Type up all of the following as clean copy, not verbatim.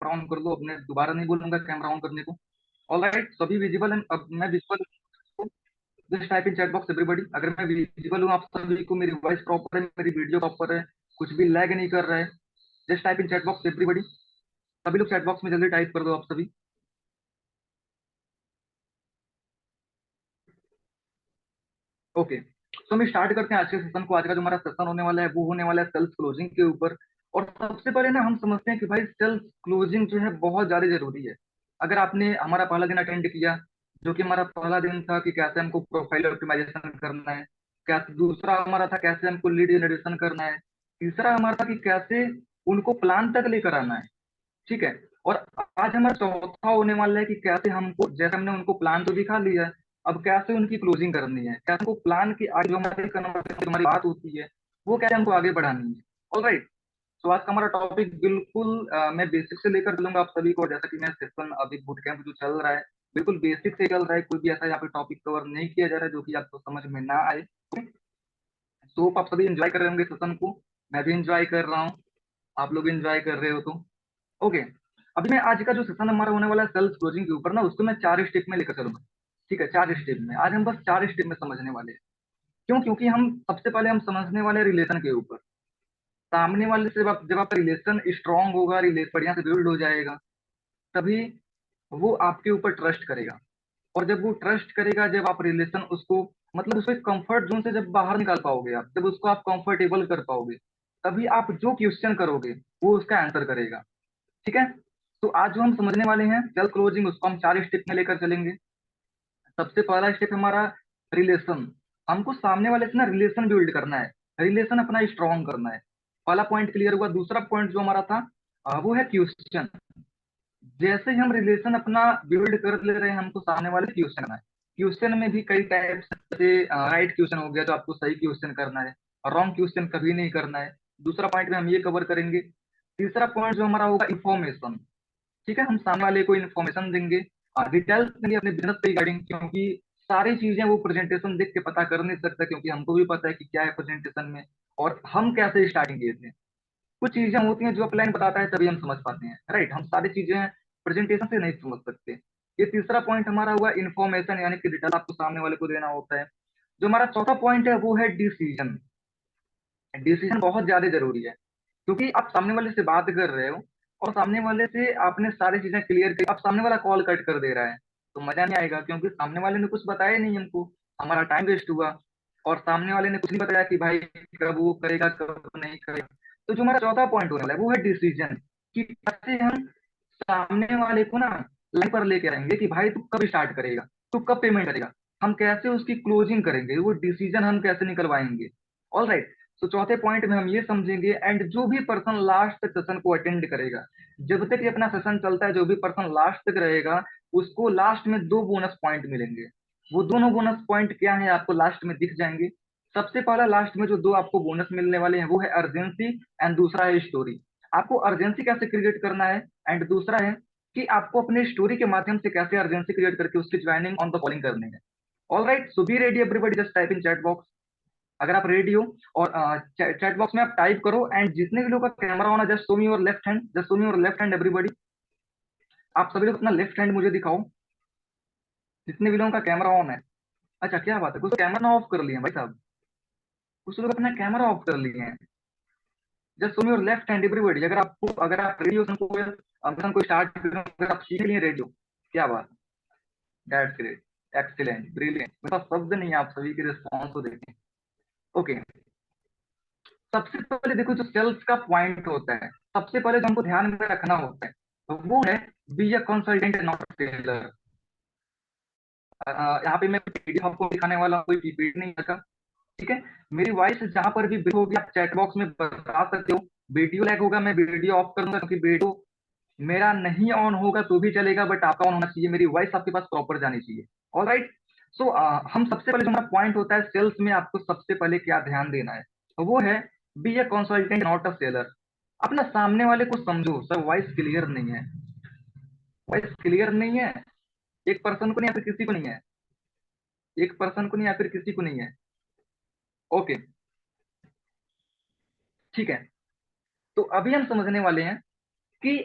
Camera on कर लो, अपने दोबारा नहीं बोलूंगा कैमरा ऑन करने को। ऑल राइट, सभी विजिबल हैं? अब मैं visible, just type in chat box everybody. अगर मैं विजिबल हूँ आप सभी को, मेरी वॉइस प्रॉपर है, मेरी वीडियो प्रॉपर है, कुछ भी लैग नहीं कर रहा है, just type in chat box everybody. सभी लोग चैट बॉक्स में जल्दी टाइप कर दो आप सभी। ओके, तो हम स्टार्ट करते हैं आज के सेशन को। आज का जो हमारा सेशन होने वाला है वो होने वाला है सेल्फ क्लोजिंग के ऊपर। और सबसे पहले ना हम समझते हैं कि भाई सेल्फ क्लोजिंग जो है बहुत ज्यादा जरूरी है। अगर आपने हमारा पहला दिन अटेंड किया, जो कि हमारा पहला दिन था कि कैसे हमको प्रोफाइल ऑप्टिमाइजेशन करना है, कैसे, दूसरा हमारा था कैसे हमको लीड जनरेशन करना है, तीसरा हमारा था कि कैसे उनको प्लान तक लेकर आना है। ठीक है। और आज हमारा चौथा होने वाला है कि कैसे हमको, जैसे हमने उनको प्लान तो दिखा लिया है, अब कैसे उनकी क्लोजिंग करनी है, कैसे हमको प्लान की आगे जो हमारी conversation, जो हमारी बात होती है वो कैसे हमको आगे बढ़ानी है। All right. तो आज का हमारा टॉपिक बिल्कुल मैं बेसिक से लेकर चलूंगा आप सभी को। जैसा कि मैं सेशन अभी बुट कैंप जो चल रहा है बिल्कुल बेसिक से चल रहा है, कोई भी ऐसा यहाँ पे टॉपिक कवर नहीं किया जा रहा है जो कि आपको समझ में ना आए। तो आप सभी एंजॉय कर रहे होंगे सेशन को, मैं भी एंजॉय कर रहा हूँ, आप लोग एंजॉय कर रहे हो तो ओके। अभी मैं आज का जो सेशन हमारा होने वाला है सेल्फ क्लोजिंग के ऊपर ना, उसको मैं 4 स्टेप में लेकर चलूंगा। ठीक है, 4 स्टेप में आज हम बस 4 स्टेप में समझने वाले हैं। क्यों? क्योंकि हम सबसे पहले हम समझने वाले रिलेशन के ऊपर। सामने वाले से जब आपका रिलेशन स्ट्रांग होगा, रिलेशन बढ़िया से बिल्ड हो जाएगा, तभी वो आपके ऊपर ट्रस्ट करेगा। और जब वो ट्रस्ट करेगा, जब आप रिलेशन उसको, मतलब उसको कंफर्ट जोन से जब बाहर निकाल पाओगे आप, जब उसको आप कंफर्टेबल कर पाओगे, तभी आप जो क्वेश्चन करोगे वो उसका आंसर करेगा। ठीक है। तो आज जो हम समझने वाले हैं सेल्फ क्लोजिंग, उसको हम 4 स्टेप में लेकर चलेंगे। सबसे पहला स्टेप हमारा रिलेशन। हमको सामने वाले से ना रिलेशन बिल्ड करना है, रिलेशन अपना स्ट्रांग करना है। पहला पॉइंट क्लियर हुआ। दूसरा पॉइंट जो हमारा था वो है क्वेश्चन। जैसे ही हम रिलेशन अपना बिल्ड कर ले रहे हैं, हमको सामने वाले क्वेश्चन करना है। क्वेश्चन में भी कई टाइप्स, जैसे राइट क्वेश्चन हो गया तो आपको सही क्वेश्चन करना है, रॉन्ग क्वेश्चन कभी नहीं करना है। दूसरा पॉइंट में हम ये कवर करेंगे। तीसरा पॉइंट जो हमारा होगा इंफॉर्मेशन। ठीक है, हम सामने वाले को इन्फॉर्मेशन देंगे, डिटेल्स देंगे अपने बिजनेस के रिगार्डिंग, क्योंकि सारी चीजें वो प्रेजेंटेशन देख के पता कर नहीं सकता, क्योंकि हमको भी पता है कि क्या है प्रेजेंटेशन में और हम कैसे स्टार्टिंग किए थे। कुछ चीजें होती हैं जो अपलाइन बताता है तभी हम समझ पाते हैं, राइट। हम सारी चीजें प्रेजेंटेशन से नहीं समझ सकते। ये तीसरा पॉइंट हमारा हुआ इन्फॉर्मेशन, यानी कि डिटेल आपको सामने वाले को देना होता है। जो हमारा चौथा पॉइंट है वो है डिसीजन। डिसीजन बहुत ज्यादा जरूरी है, क्योंकि आप सामने वाले से बात कर रहे हो और सामने वाले से आपने सारी चीजें क्लियर की, अब सामने वाला कॉल कट कर दे रहा है तो मजा नहीं आएगा, क्योंकि सामने वाले ने कुछ बताया नहीं हमको, हमारा टाइम वेस्ट हुआ। और सामने वाले ने कुछ नहीं बताया कि भाई कब वो करेगा कब नहीं करेगा। तो जो हमारा चौथा पॉइंट होने वाला है वो है डिसीजन, कि कैसे हम सामने वाले को ना लाइन पर लेके आएंगे कि भाई तू कब स्टार्ट करेगा, तू कब पेमेंट करेगा, हम कैसे उसकी क्लोजिंग करेंगे, वो डिसीजन हम कैसे निकलवाएंगे। All right. तो चौथे पॉइंट में हम ये समझेंगे, एंड जो भी पर्सन लास्ट तक सेशन को अटेंड करेगा, जब तक ये अपना सेशन चलता है, जो भी पर्सन लास्ट तक रहेगा उसको लास्ट में 2 बोनस पॉइंट मिलेंगे। वो दोनों बोनस पॉइंट क्या है आपको लास्ट में दिख जाएंगे। सबसे पहला लास्ट में जो दो आपको बोनस मिलने वाले हैं वो है अर्जेंसी, एंड दूसरा है स्टोरी। आपको अर्जेंसी कैसे क्रिएट करना है, एंड दूसरा है कि आपको अपने स्टोरी के माध्यम से कैसे अर्जेंसी क्रिएट करके उसकी ज्वाइनिंग ऑन द कॉलिंग करनी है। All right, so be ready everybody, just type in chat box अगर आप रेडी हो। और चैट बॉक्स में आप टाइप करो, एंड जितने भी लोग का कैमरा ऑन है just show me your left hand, just show me your left hand everybody. आप सभी लोग अपना लेफ्ट हैंड मुझे दिखाओ, जितने भी लोगों का कैमरा ऑन है। अच्छा, क्या बात है, कुछ कैमरा ना ऑफ कर लिए हैं भाई साहब, कुछ लोग अपना कैमरा ऑफ कर लिए हैं। Just show me your left hand everybody. अगर आप रेडी हो को स्टार्ट करो, अगर आप सीख लिए रेडी हो, क्या बात, दैट्स ग्रेट, एक्सीलेंट, ब्रिलियंट। मेरे पास शब्द नहीं है आप सभी के रिस्पॉन्स को देखें। ओके, सबसे पहले देखो जो सेल्स का पॉइंट होता है, सबसे पहले जो हमको ध्यान में रखना होता है तो वो है be a consultant not tailor. यहाँ पे मैं पीडीएफ आपको दिखाने वाला हूँ, कोई पीपीटी नहीं रखा। ठीक है, मेरी वॉइस जहां पर भी ब्रेक होगी आप चैट बॉक्स में बता सकते हो। वीडियो लैग होगा, मैं वीडियो ऑफ करूंगा, क्योंकि वीडियो मेरा नहीं ऑन होगा तो भी चलेगा, बट आपका ऑन होना चाहिए, मेरी वॉइस आपके पास प्रॉपर जानी चाहिए। All right. सो हम सबसे पहले जो हमारा पॉइंट होता है सेल्स में, आपको सबसे पहले क्या ध्यान देना है वो है be a consultant not a seller. अपना सामने वाले को समझो। सर वॉइस क्लियर नहीं है, वॉइस क्लियर नहीं है, एक पर्सन को नहीं या फिर किसी को नहीं है, एक पर्सन को नहीं या फिर किसी को नहीं है। ओके, ठीक है। तो अभी हम समझने वाले हैं कि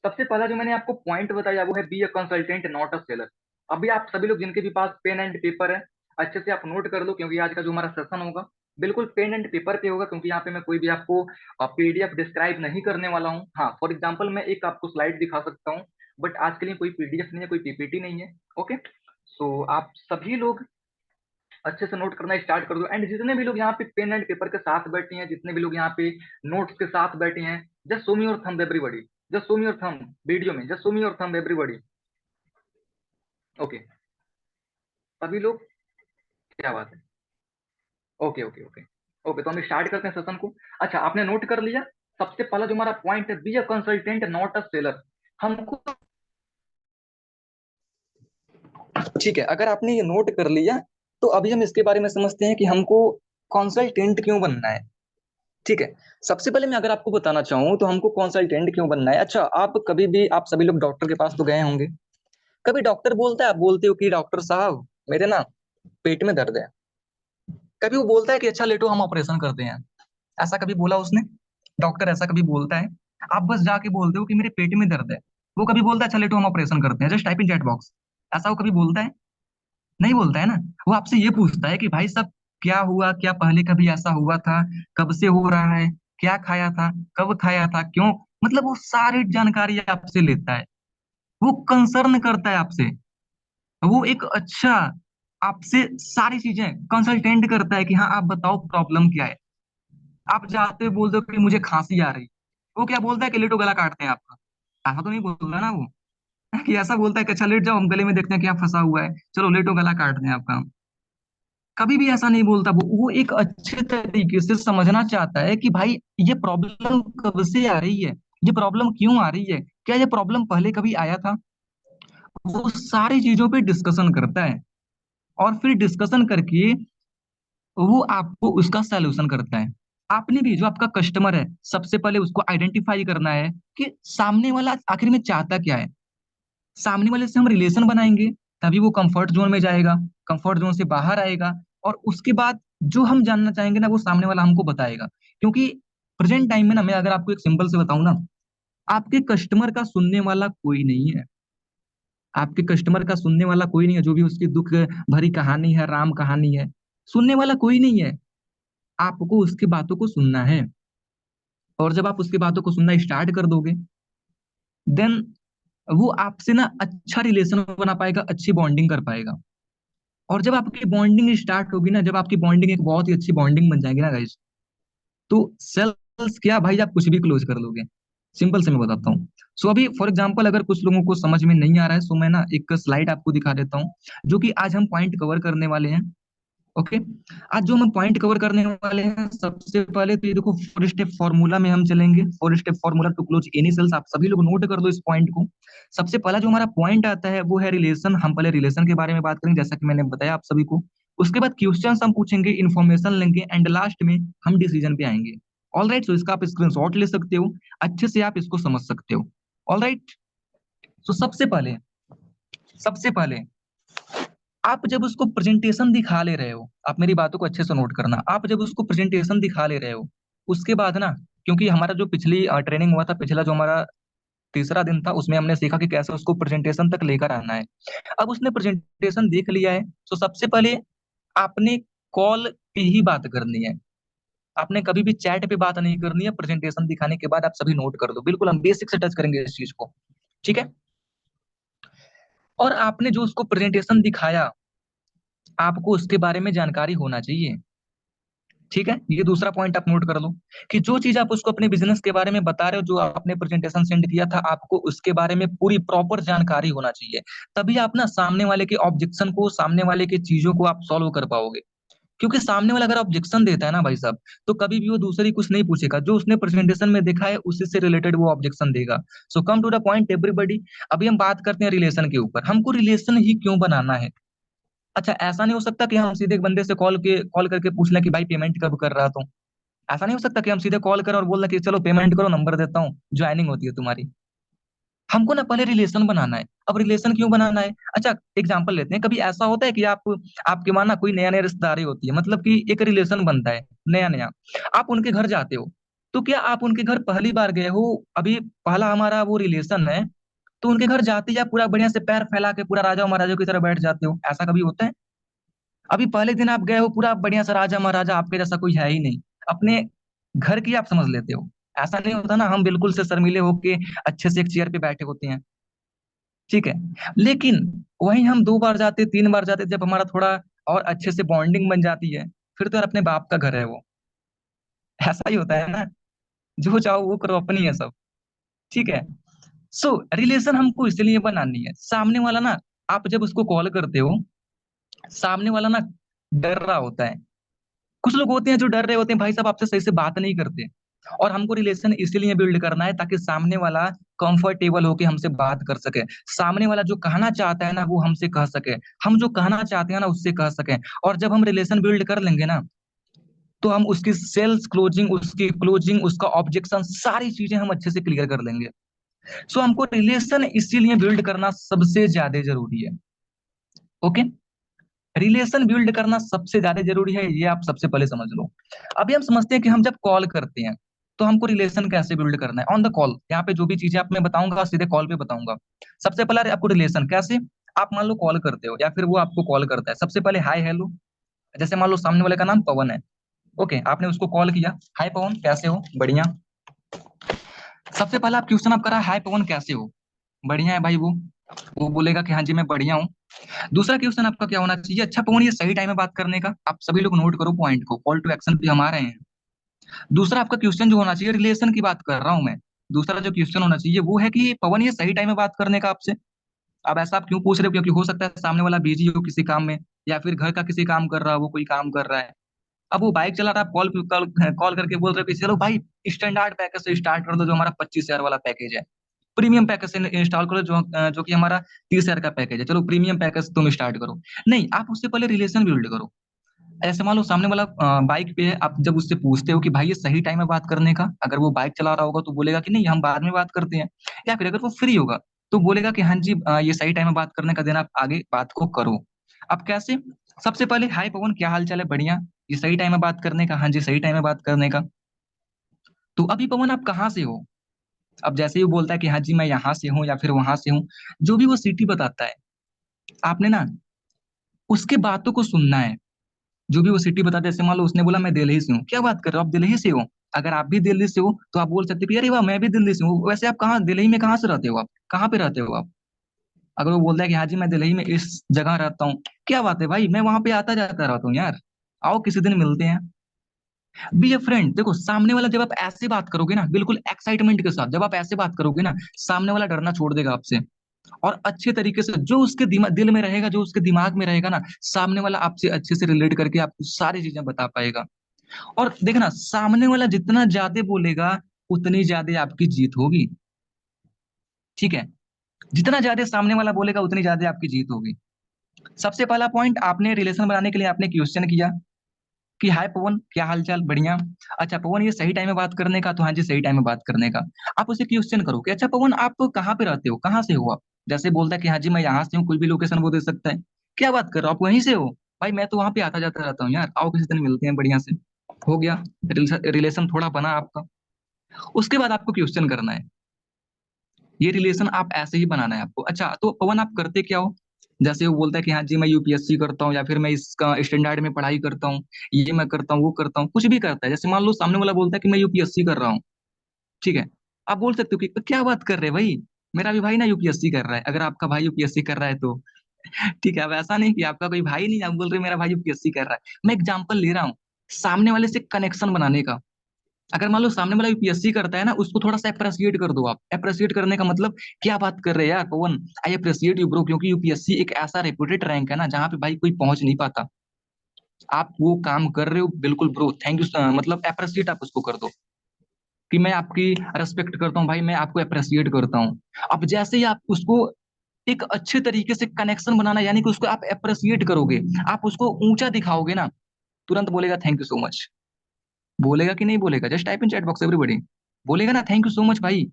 सबसे पहला जो मैंने आपको पॉइंट बताया वो है be a consultant not a seller. अभी आप सभी लोग जिनके भी पास पेन एंड पेपर है, अच्छे से आप नोट कर लो, क्योंकि आज का जो हमारा सेशन होगा बिल्कुल पेन एंड पेपर पे होगा, क्योंकि यहाँ पे मैं कोई भी आपको पीडीएफ डिस्क्राइब नहीं करने वाला हूँ। हाँ, फॉर एग्जाम्पल मैं एक आपको स्लाइड दिखा सकता हूँ, बट आज के लिए कोई पीडीएफ नहीं है, कोई पीपीटी नहीं है। ओके, सो आप सभी लोग अच्छे से नोट करना स्टार्ट कर दो। एंड जितने भी लोग यहाँ पे पेन एंड पेपर के साथ बैठे हैं, जितने भी लोग यहाँ पे नोट्स के साथ बैठे हैं, just show me your thumb everybody, just show me your thumb video में, just show me your thumb everybody. Okay, सभी लोग, क्या बात है। ओके ओके ओके ओके, तो हम स्टार्ट करते हैं सेशन को। अच्छा, आपने नोट कर लिया। सबसे पहला जो हमारा पॉइंट है, be a consultant not a seller. हमको, ठीक है, अगर आपने ये नोट कर लिया तो अभी हम इसके बारे में समझते हैं कि हमको कंसल्टेंट क्यों बनना है। ठीक है, सबसे पहले मैं अगर आपको बताना चाहूँ तो हमको कंसल्टेंट क्यों बनना है। अच्छा, आप कभी भी, आप सभी लोग डॉक्टर के पास तो गए होंगे। कभी डॉक्टर बोलता है, आप बोलते हो कि डॉक्टर साहब मेरे ना पेट में दर्द है। कभी वो बोलता है कि अच्छा लेटो हम ऑपरेशन करते हैं? ऐसा कभी बोला उसने? डॉक्टर ऐसा कभी बोलता है? आप बस जाके बोलते हो कि मेरे पेट में दर्द है, वो कभी बोलता है अच्छा लेटो हम ऑपरेशन करते हैं, just type in chat box? ऐसा वो कभी बोलता है? नहीं बोलता है ना। वो आपसे ये पूछता है कि भाई साहब क्या हुआ, क्या पहले कभी ऐसा हुआ था, कब से हो रहा है, क्या खाया था, कब खाया था, क्यों, मतलब वो सारी जानकारी आपसे लेता है। वो कंसर्न करता है आपसे। वो एक अच्छा आपसे सारी चीजें कंसल्टेंट करता है कि हाँ आप बताओ प्रॉब्लम क्या है। आप जाते हो बोल दो कि मुझे खांसी आ रही, वो क्या बोलता है कि लेटो गला काटते हैं आपका? ऐसा तो नहीं बोलता ना वो। कि ऐसा बोलता है कि अच्छा लेट जाओ हम गले में देखते हैं क्या फंसा हुआ है, चलो लेटो गला काटते हैं आपका? कभी भी ऐसा नहीं बोलता। वो एक अच्छे तरीके से समझना चाहता है कि भाई ये प्रॉब्लम कब से आ रही है, ये प्रॉब्लम क्यों आ रही है, क्या ये प्रॉब्लम पहले कभी आया था। वो सारी चीजों पे डिस्कशन करता है, और फिर डिस्कशन करके वो आपको उसका सलूशन करता है। आपने भी, जो आपका कस्टमर है, सबसे पहले उसको आइडेंटिफाई करना है कि सामने वाला आखिर में चाहता क्या है। सामने वाले से हम रिलेशन बनाएंगे, तभी वो कंफर्ट जोन में जाएगा, कंफर्ट जोन से बाहर आएगा, और उसके बाद जो हम जानना चाहेंगे ना वो सामने वाला हमको बताएगा। क्योंकि प्रेजेंट टाइम में ना, मैं अगर आपको एक सिंपल से बताऊं ना, आपके कस्टमर का सुनने वाला कोई नहीं है। आपके कस्टमर का सुनने वाला कोई नहीं है, जो भी उसकी दुख भरी कहानी है, राम कहानी है, सुनने वाला कोई नहीं है। आपको उसकी बातों को सुनना है, और जब आप उसकी बातों को सुनना स्टार्ट कर दोगे, देन वो आपसे ना अच्छा रिलेशन बना पाएगा, अच्छी बॉन्डिंग कर पाएगा। और जब आपकी बॉन्डिंग स्टार्ट होगी ना, जब आपकी बॉन्डिंग एक बहुत ही अच्छी बॉन्डिंग बन जाएगी ना गाइस, तो सेल्स क्या भाई, आप कुछ भी क्लोज कर लोगे। सिंपल से मैं बताता हूँ। सो अभी फॉर एग्जांपल अगर कुछ लोगों को समझ में नहीं आ रहा है, सो मैं ना एक स्लाइड आपको दिखा देता हूँ, जो कि आज हम पॉइंट कवर करने वाले हैं। ओके, आज जो हम पॉइंट कवर करने वाले हैं, सबसे पहले तो ये देखो, फोर स्टेप फॉर्मूला में हम चलेंगे। Four step formula to close any sales, आप सभी लोग नोट कर लो इस पॉइंट को। सबसे पहला जो हमारा पॉइंट आता है वो है रिलेशन। हम पहले रिलेशन के बारे में बात करेंगे, जैसा कि मैंने बताया आप सभी को। उसके बाद क्वेश्चंस हम पूछेंगे, इन्फॉर्मेशन लेंगे, एंड लास्ट में हम डिसीजन पे आएंगे। ऑल राइट, सो इसका आप स्क्रीनशॉट ले सकते हो, अच्छे से आप इसको समझ सकते हो। ऑल राइट, सो सबसे पहले आप जब उसको प्रेजेंटेशन दिखा ले रहे हो, आप मेरी बातों को अच्छे से नोट करना, आप जब उसको प्रेजेंटेशन दिखा ले रहे हो, उसके बाद ना, क्योंकि हमारा जो पिछली ट्रेनिंग हुआ था, पिछला जो हमारा तीसरा दिन था, उसमें हमने सीखा कि कैसे उसको प्रेजेंटेशन तक लेकर आना है। अब उसने प्रेजेंटेशन देख लिया है, तो सबसे पहले आपने कॉल पे ही बात करनी है। आपने कभी भी चैट पे बात नहीं करनी है। प्रेजेंटेशन दिखाने के बाद आप सभी नोट कर दो, बिल्कुल हम बेसिक से टच करेंगे इस चीज को। ठीक है, और आपने जो उसको प्रेजेंटेशन दिखाया, आपको उसके बारे में जानकारी होना चाहिए। ठीक है, ये दूसरा पॉइंट आप नोट कर लो, कि जो चीज आप उसको अपने बिजनेस के बारे में बता रहे हो, जो आपने प्रेजेंटेशन सेंड किया था, आपको उसके बारे में पूरी प्रॉपर जानकारी होना चाहिए। तभी आप ना सामने वाले के ऑब्जेक्शन को, सामने वाले की चीजों को आप सॉल्व कर पाओगे। क्योंकि सामने वाला अगर ऑब्जेक्शन देता है ना भाई साहब, तो कभी भी वो दूसरी कुछ नहीं पूछेगा, जो उसने प्रेजेंटेशन में देखा है उसी से रिलेटेड वो ऑब्जेक्शन देगा। So come to the point everybody. अभी हम बात करते हैं रिलेशन के ऊपर, हमको रिलेशन ही क्यों बनाना है। अच्छा, ऐसा नहीं हो सकता कि हम सीधे एक बंदे से कॉल करके पूछ लें कि भाई पेमेंट कब कर रहा, तो ऐसा नहीं हो सकता कि हम सीधे कॉल करें और बोल दें कि चलो पेमेंट करो, नंबर देता हूँ, ज्वाइनिंग होती है तुम्हारी। हमको ना पहले रिलेशन बनाना है। अब रिलेशन क्यों बनाना है? अच्छा, एग्जांपल लेते हैं। कभी ऐसा होता है कि आपके वहां ना कोई नया नया रिश्तेदारी होती है, मतलब कि एक रिलेशन बनता है नया नया, आप उनके घर जाते हो, तो क्या आप उनके घर पहली बार गए हो, अभी पहला हमारा वो रिलेशन है, तो उनके घर जाते ही आप पूरा बढ़िया से पैर फैला के पूरा राजा महाराजा की तरह बैठ जाते हो? ऐसा कभी होता है? अभी पहले दिन आप गए हो, पूरा बढ़िया सा राजा महाराजा, आपके जैसा कोई है ही नहीं, अपने घर की आप समझ लेते हो। ऐसा नहीं होता ना, हम बिल्कुल से शर्मीले होके अच्छे से एक चेयर पे बैठे होते हैं, ठीक है। लेकिन वहीं हम 2 बार जाते, 3 बार जाते, जब हमारा थोड़ा और अच्छे से बॉन्डिंग बन जाती है, फिर तो यार अपने बाप का घर है वो। ऐसा ही होता है ना, जो चाहो वो करो, अपनी है सब, ठीक है। सो रिलेशन हमको इसलिए बनानी है, सामने वाला ना, आप जब उसको कॉल करते हो, सामने वाला ना डर रहा होता है। कुछ लोग होते हैं जो डर रहे होते हैं, भाई साहब आपसे सही से बात नहीं करते। और हमको रिलेशन इसीलिए बिल्ड करना है ताकि सामने वाला कंफर्टेबल होके हमसे बात कर सके, सामने वाला जो कहना चाहता है ना वो हमसे कह सके, हम जो कहना चाहते हैं ना उससे कह सके। और जब हम रिलेशन बिल्ड कर लेंगे ना, तो हम उसकी सेल्स क्लोजिंग, उसकी क्लोजिंग, उसका ऑब्जेक्शन, सारी चीजें हम अच्छे से क्लियर कर लेंगे। सो हमको रिलेशन इसीलिए बिल्ड करना सबसे ज्यादा जरूरी है। ओके, रिलेशन बिल्ड करना सबसे ज्यादा जरूरी है, ये आप सबसे पहले समझ लो। अभी हम समझते हैं कि हम जब कॉल करते हैं तो हमको रिलेशन कैसे बिल्ड करना है ऑन द कॉल। यहाँ पे जो भी चीजें आप मैं बताऊंगा सीधे कॉल पे बताऊंगा। सबसे पहले आपको रिलेशन कैसे, आप मान लो कॉल करते हो या फिर वो आपको कॉल करता है, सबसे पहले हाय हेलो। जैसे मान लो सामने वाले का नाम पवन है, ओके, आपने उसको कॉल किया, हाय पवन कैसे हो, बढ़िया। सबसे पहला आप क्वेश्चन आप करा, हाय पवन कैसे हो, बढ़िया है भाई। वो बोलेगा कि हाँ जी मैं बढ़िया हूँ। दूसरा क्वेश्चन आपका क्या होना चाहिए, अच्छा पवन ये सही टाइम है बात करने का, आप सभी लोग नोट करो पॉइंट को, कॉल टू एक्शन पे हम आ रहे हैं। दूसरा आपका क्वेश्चन जो होना चाहिए, रिलेशन की बात कर रहा हूं मैं, दूसरा जो क्वेश्चन होना चाहिए वो है कि पवन ये सही टाइम है बात करने का आपसे। अब ऐसा आप क्यों पूछ रहे हो, क्योंकि हो सकता है सामने वाला बिजी हो किसी काम में, या फिर घर का किसी काम कर रहा हो, वो कोई काम कर रहा है। अब वो बाइक चला रहा है, आप कॉल कॉल कॉल करके बोल रहे हो कि चलो भाई स्टैंडर्ड पैकेज से स्टार्ट कर दो, जो हमारा 25,000 वाला पैकेज है। प्रीमियम पैकेज से इंस्टॉल करो, जो कि हमारा 30,000 का पैकेज है, चलो प्रीमियम पैकेज तुम स्टार्ट करो। नहीं, आप उससे पहले रिलेशन बिल्ड करो। ऐसे मान लो सामने वाला बाइक पे है, आप जब उससे पूछते हो कि भाई ये सही टाइम है बात करने का, अगर वो बाइक चला रहा होगा तो बोलेगा कि नहीं हम बाद में बात करते हैं। या फिर अगर वो फ्री होगा तो बोलेगा कि हाँ जी ये सही टाइम है बात करने का, देना आप आगे बात को करो। अब कैसे, सबसे पहले हाय पवन क्या हाल चाल है, बढ़िया, ये सही टाइम है बात करने का, हाँ जी सही टाइम है बात करने का। तो अभी पवन आप कहाँ से हो, अब जैसे ही वो बोलता है कि हाँ जी मैं यहाँ से हूँ या फिर वहां से हूँ, जो भी वो सिटी बताता है, आपने ना उसके बातों को सुनना है। जो भी वो सिटी बताते हैं, जैसे मान लो उसने बोला मैं दिल्ली से हूँ, क्या बात कर रहे हो आप दिल्ली से हो, अगर आप भी दिल्ली से हो तो आप बोल सकते हो कि अरे वाह मैं भी दिल्ली से हूँ, वैसे आप कहाँ दिल्ली में कहाँ से रहते हो, आप कहाँ पे रहते हो आप। अगर वो बोलता है कि हाँ जी मैं दिल्ली में इस जगह रहता हूँ, क्या बात है भाई, मैं वहां पे आता जाता रहता हूँ यार, आओ किसी दिन मिलते हैं। बी ए फ्रेंड, देखो सामने वाला जब आप ऐसे बात करोगे ना, बिल्कुल एक्साइटमेंट के साथ जब आप ऐसे बात करोगे ना, सामने वाला डरना छोड़ देगा आपसे। और अच्छे तरीके से जो उसके दिमाग दिल में रहेगा, जो उसके दिमाग में रहेगा ना, सामने वाला आपसे अच्छे से रिलेट करके आपको सारी चीजें बता पाएगा। और देखना सामने वाला जितना ज्यादा बोलेगा उतनी ज्यादा आपकी जीत होगी, ठीक है। जितना ज्यादा सामने वाला बोलेगा उतनी ज्यादा आपकी जीत होगी। सबसे पहला पॉइंट, आपने रिलेशन बनाने के लिए आपने क्वेश्चन किया कि हाय पवन क्या हाल चाल, बढ़िया। अच्छा पवन ये सही टाइम है बात करने का, तो हाँ जी सही टाइम है बात करने का। आप उसे क्वेश्चन करो कि अच्छा पवन आप कहाँ पे रहते हो, कहाँ से हो आप। जैसे बोलता है कि हाँ जी मैं यहाँ से हूँ, कोई भी लोकेशन वो दे सकता है, क्या बात कर रहे हो आप वहीं से हो, भाई मैं तो वहां पे आता जाता रहता हूँ यार, आओ किसी दिन मिलते हैं बढ़िया से। हो गया, रिलेशन थोड़ा बना आपका। उसके बाद आपको क्वेश्चन करना है, ये रिलेशन आप ऐसे ही बनाना है आपको। अच्छा तो पवन आप करते क्या हो, जैसे वो बोलता है कि हाँ जी मैं यूपीएससी करता हूँ, या फिर मैं इसका स्टैंडर्ड में पढ़ाई करता हूँ, ये मैं करता हूँ वो करता हूँ, कुछ भी करता है। जैसे मान लो सामने वाला बोलता है कि मैं यूपीएससी कर रहा हूँ, ठीक है। आप बोल सकते हो कि क्या बात कर रहे हैं भाई, मेरा भी भाई ना यूपीएससी कर रहा है, अगर आपका भाई यूपीएससी कर रहा है तो ठीक है। अब ऐसा नहीं कि आपका कोई भाई नहीं, आप बोल रहे हो मेरा भाई यूपीएससी कर रहा है, मैं एग्जाम्पल ले रहा हूँ सामने वाले से कनेक्शन बनाने का। अगर मान लो सामने वाला यूपीएससी करता है ना, उसको थोड़ा सा अप्रिशिएट कर दो आप। अप्रिशिएट करने का मतलब, क्या बात कर रहे हैं यार पवन, आई अप्रिशिएट यू ब्रो, क्योंकि यूपीएससी एक ऐसा रेपुटेड रैंक है ना जहाँ पे भाई कोई पहुंच नहीं पाता। आप वो काम कर रहे हो बिल्कुल ब्रो, थैंक यू, मतलब अप्रिशिएट आप उसको कर दो कि मैं आपकी रेस्पेक्ट करता हूँ भाई, मैं आपको अप्रिशिएट करता हूँ। अब जैसे ही आप उसको एक अच्छे तरीके से कनेक्शन बनाना, यानी कि उसको आप अप्रिशिएट करोगे, आप उसको ऊंचा दिखाओगे ना, तुरंत बोलेगा थैंक यू सो मच। बोलेगा कि नहीं बोलेगा, just type in chat box everybody, बोलेगा ना थैंक यू सो मच भाई।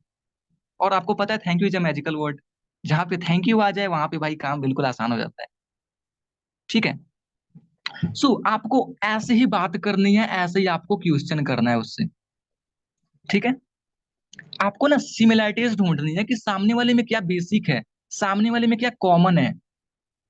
और आपको पता है thank you is a magical word, जहां पे थैंक यू आ जाए वहां पे भाई काम बिल्कुल आसान हो जाता है, ठीक है। सो आपको ऐसे ही बात करनी है, ऐसे ही आपको क्वेश्चन करना है उससे। ठीक है। आपको ना सिमिलैरिटीज ढूंढनी है कि सामने वाले में क्या बेसिक है, सामने वाले में क्या कॉमन है।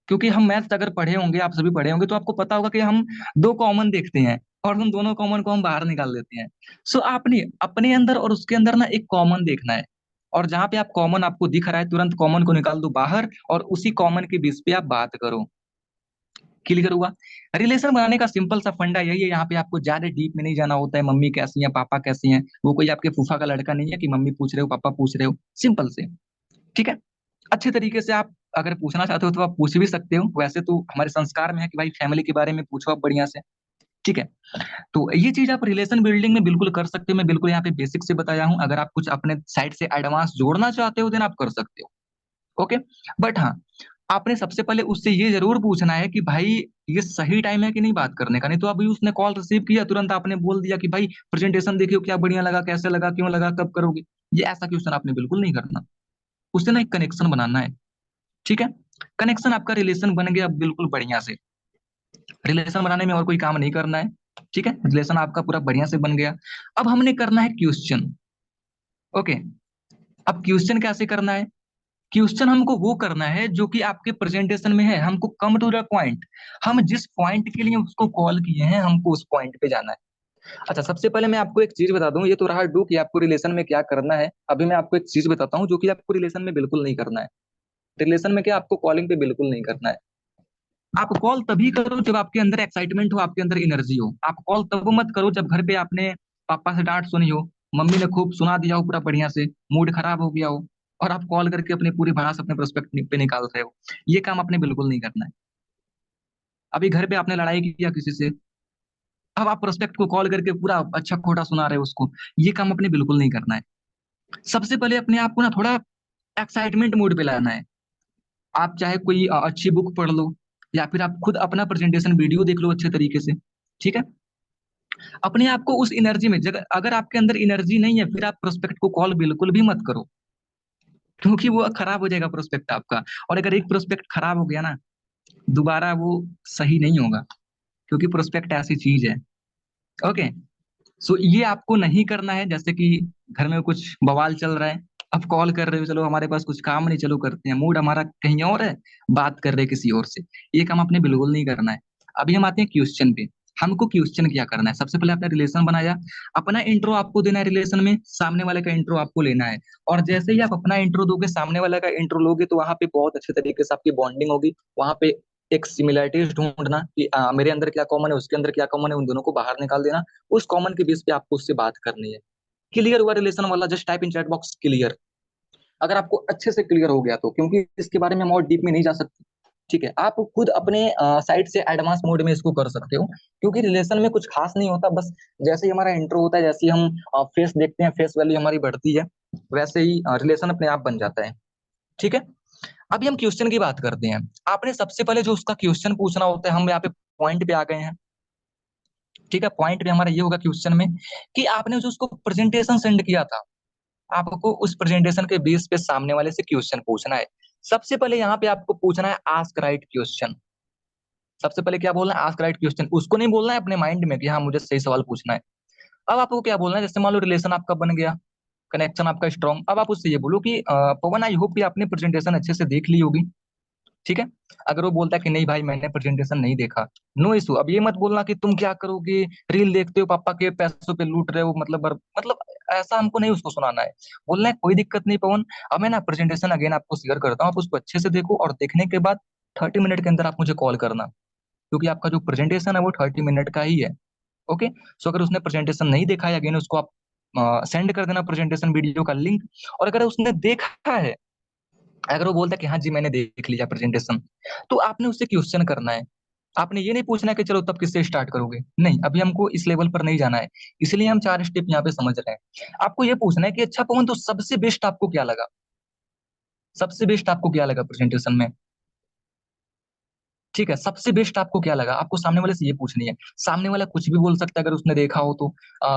क्योंकि हम मैथ्स अगर पढ़े होंगे, आप सभी पढ़े होंगे, तो आपको पता होगा कि हम दो कॉमन देखते हैं और उन दोनों कॉमन को हम बाहर निकाल देते हैं। सो आपने अपने अंदर और उसके अंदर ना एक कॉमन देखना है, और जहां पे आप कॉमन आपको दिख रहा है तुरंत कॉमन को निकाल दो बाहर, और उसी कॉमन के बेस पे आप बात करो। क्लियर हुआ। रिलेशन बनाने का सिंपल सा फंडा यही है, यहाँ पे आपको ज्यादा डीप में नहीं जाना होता है। मम्मी कैसी है, पापा कैसी हैं, वो कोई आपके फूफा का लड़का नहीं है कि मम्मी पूछ रहे हो पापा पूछ रहे हो, सिंपल से। ठीक है। अच्छे तरीके से आप अगर पूछना चाहते हो तो आप पूछ भी सकते हो, वैसे तो हमारे संस्कार में है कि भाई फैमिली के बारे में पूछो आप बढ़िया से। ठीक है। तो ये चीज आप रिलेशन बिल्डिंग में बिल्कुल कर सकते हो, मैं बिल्कुल यहाँ पे बेसिक से बताया हूँ। अगर आप कुछ अपने साइड से एडवांस जोड़ना चाहते हो देन आप कर सकते हो। ओके। बट हाँ, आपने सबसे पहले उससे ये जरूर पूछना है कि भाई ये सही टाइम है कि नहीं बात करने का। नहीं तो अभी उसने कॉल रिसीव किया, तुरंत आपने बोल दिया कि भाई प्रेजेंटेशन देखियो क्या बढ़िया लगा, कैसे लगा, क्यों लगा, कब करोगे। ये ऐसा क्वेश्चन आपने बिल्कुल नहीं करना। उससे ना एक कनेक्शन बनाना है। ठीक है। कनेक्शन आपका रिलेशन बन गया बिल्कुल बढ़िया से। रिलेशन बनाने में और कोई काम नहीं करना है। ठीक है, रिलेशन आपका पूरा बढ़िया से बन गया। अब हमने करना है क्वेश्चन। ओके। अब क्वेश्चन कैसे करना है? क्वेश्चन हमको वो करना है जो कि आपके प्रेजेंटेशन में है, हमको कम टू द पॉइंट। हम जिस पॉइंट के लिए उसको कॉल किए हैं हमको उस पॉइंट पे जाना है। अच्छा, सबसे पहले मैं आपको एक चीज बता दूं, ये तो रहा डू कि आपको रिलेशन में क्या करना है। अभी मैं आपको एक चीज बताता हूँ जो कि आपको रिलेशन में बिल्कुल नहीं करना है। रिलेशन में क्या, आपको कॉलिंग पे बिल्कुल नहीं करना है। आप कॉल तभी करो जब आपके अंदर एक्साइटमेंट हो, आपके अंदर एनर्जी हो। आप कॉल तब मत करो जब घर पे आपने पापा से डांट सुनी हो, मम्मी ने खूब सुना दिया हो पूरा बढ़िया से, मूड खराब हो गया हो, और आप कॉल करके अपने पूरी भड़ास अपने प्रोस्पेक्ट पे निकाल रहे हो। ये काम आपने बिल्कुल नहीं करना है। अभी घर पे आपने लड़ाई किया किसी से, अब आप प्रोस्पेक्ट को कॉल करके पूरा अच्छा खोटा सुना रहे हो उसको। ये काम आपने बिल्कुल नहीं करना है। सबसे पहले अपने आप को ना थोड़ा एक्साइटमेंट मूड पे लाना है। आप चाहे कोई अच्छी बुक पढ़ लो, या फिर आप खुद अपना प्रेजेंटेशन वीडियो देख लो अच्छे तरीके से। ठीक है। अपने आप को उस एनर्जी में जगह, अगर आपके अंदर एनर्जी नहीं है फिर आप प्रोस्पेक्ट को कॉल बिल्कुल भी मत करो, क्योंकि वो खराब हो जाएगा प्रोस्पेक्ट आपका। और अगर एक प्रोस्पेक्ट खराब हो गया ना, दोबारा वो सही नहीं होगा, क्योंकि प्रोस्पेक्ट ऐसी चीज है। ओके। सो ये आपको नहीं करना है। जैसे कि घर में कुछ बवाल चल रहा है, अब कॉल कर रहे हो, चलो हमारे पास कुछ काम नहीं, चलो करते हैं, मूड हमारा कहीं और है, बात कर रहे हैं किसी और से। ये काम आपने बिल्कुल नहीं करना है। अभी हम आते हैं क्वेश्चन पे। हमको क्वेश्चन क्या करना है? सबसे पहले आपने रिलेशन बनाया, अपना इंट्रो आपको देना है रिलेशन में, सामने वाले का इंट्रो आपको लेना है। और जैसे ही आप अपना इंट्रो दोगे, सामने वाले का इंट्रो लोगे, तो वहां पे बहुत अच्छे तरीके से आपकी बॉन्डिंग होगी। वहां पे एक सिमिलरिटीज ढूंढना कि मेरे अंदर क्या कॉमन है, उसके अंदर क्या कॉमन है, उन दोनों को बाहर निकाल देना। उस कॉमन के बेस पे आपको उससे बात करनी है। क्लियर हुआ रिलेशन वाला? Just type in chat box clear, अगर आपको अच्छे से क्लियर हो गया तो, क्योंकि इसके बारे में हम और डीप में नहीं जा सकते। ठीक है। आप खुद अपने साइड से एडवांस मोड में इसको कर सकते हो, क्योंकि रिलेशन में कुछ खास नहीं होता। बस जैसे ही हमारा इंट्रो होता है, जैसे ही हम फेस देखते हैं, फेस वैल्यू हमारी बढ़ती है, वैसे ही रिलेशन अपने आप बन जाता है। ठीक है। अभी हम क्वेश्चन की बात करते हैं। आपने सबसे पहले जो उसका क्वेश्चन पूछना होता है, हम यहाँ पे पॉइंट पे आ गए हैं। ठीक है। पॉइंट पे हमारा ये होगा क्वेश्चन में कि आपने जो उसको प्रेजेंटेशन सेंड किया था, आपको उस प्रेजेंटेशन के बेस पे सामने वाले से क्वेश्चन पूछना है। सबसे पहले यहाँ पे आपको पूछना है आस्क राइट क्वेश्चन। सबसे पहले क्या बोलना है? Ask right question. उसको नहीं बोलना है अपने माइंड में कि हाँ मुझे सही सवाल पूछना है। अब आपको क्या बोलना है? जैसे मान लो रिलेशन आपका बन गया, कनेक्शन आपका स्ट्रॉन्ग, अब आप उससे ये बोलो कि पवन आई होप कि आपने प्रेजेंटेशन अच्छे से देख ली होगी। ठीक है। अगर वो बोलता है कि नहीं भाई मैंने प्रेजेंटेशन नहीं देखा, नो इशू। अब ये मत बोलना कि तुम क्या करोगे, रील देखते हो, पापा के पैसों पे लूट रहे हो, मतलब ऐसा हमको नहीं उसको सुनाना है। बोलना है कोई दिक्कत नहीं पवन, अब मैं ना प्रेजेंटेशन अगेन आपको शेयर करता हूँ, आप उसको अच्छे से देखो, और देखने के बाद 30 मिनट के अंदर आप मुझे कॉल करना, क्योंकि आपका जो प्रेजेंटेशन है वो 30 मिनट का ही है। ओके। सो अगर उसने प्रेजेंटेशन नहीं देखा है, अगेन उसको आप सेंड कर देना प्रेजेंटेशन वीडियो का लिंक। और अगर उसने देखा है, अगर वो बोलता है कि हाँ जी मैंने देख लिया प्रेजेंटेशन, तो आपने उससे क्वेश्चन करना है। आपने ये नहीं पूछना है कि चलो तब किससे स्टार्ट करोगे, नहीं, अभी हमको इस लेवल पर नहीं जाना है। इसलिए हम 4 स्टेप यहाँ पे समझ रहे हैं। आपको ये पूछना है कि अच्छा पवन, तो सबसे बेस्ट आपको क्या लगा, सबसे बेस्ट आपको क्या लगा प्रेजेंटेशन में। ठीक है। सबसे बेस्ट आपको क्या लगा, आपको सामने वाले से ये पूछनी है। सामने वाला कुछ भी बोल सकता है अगर उसने देखा हो तो।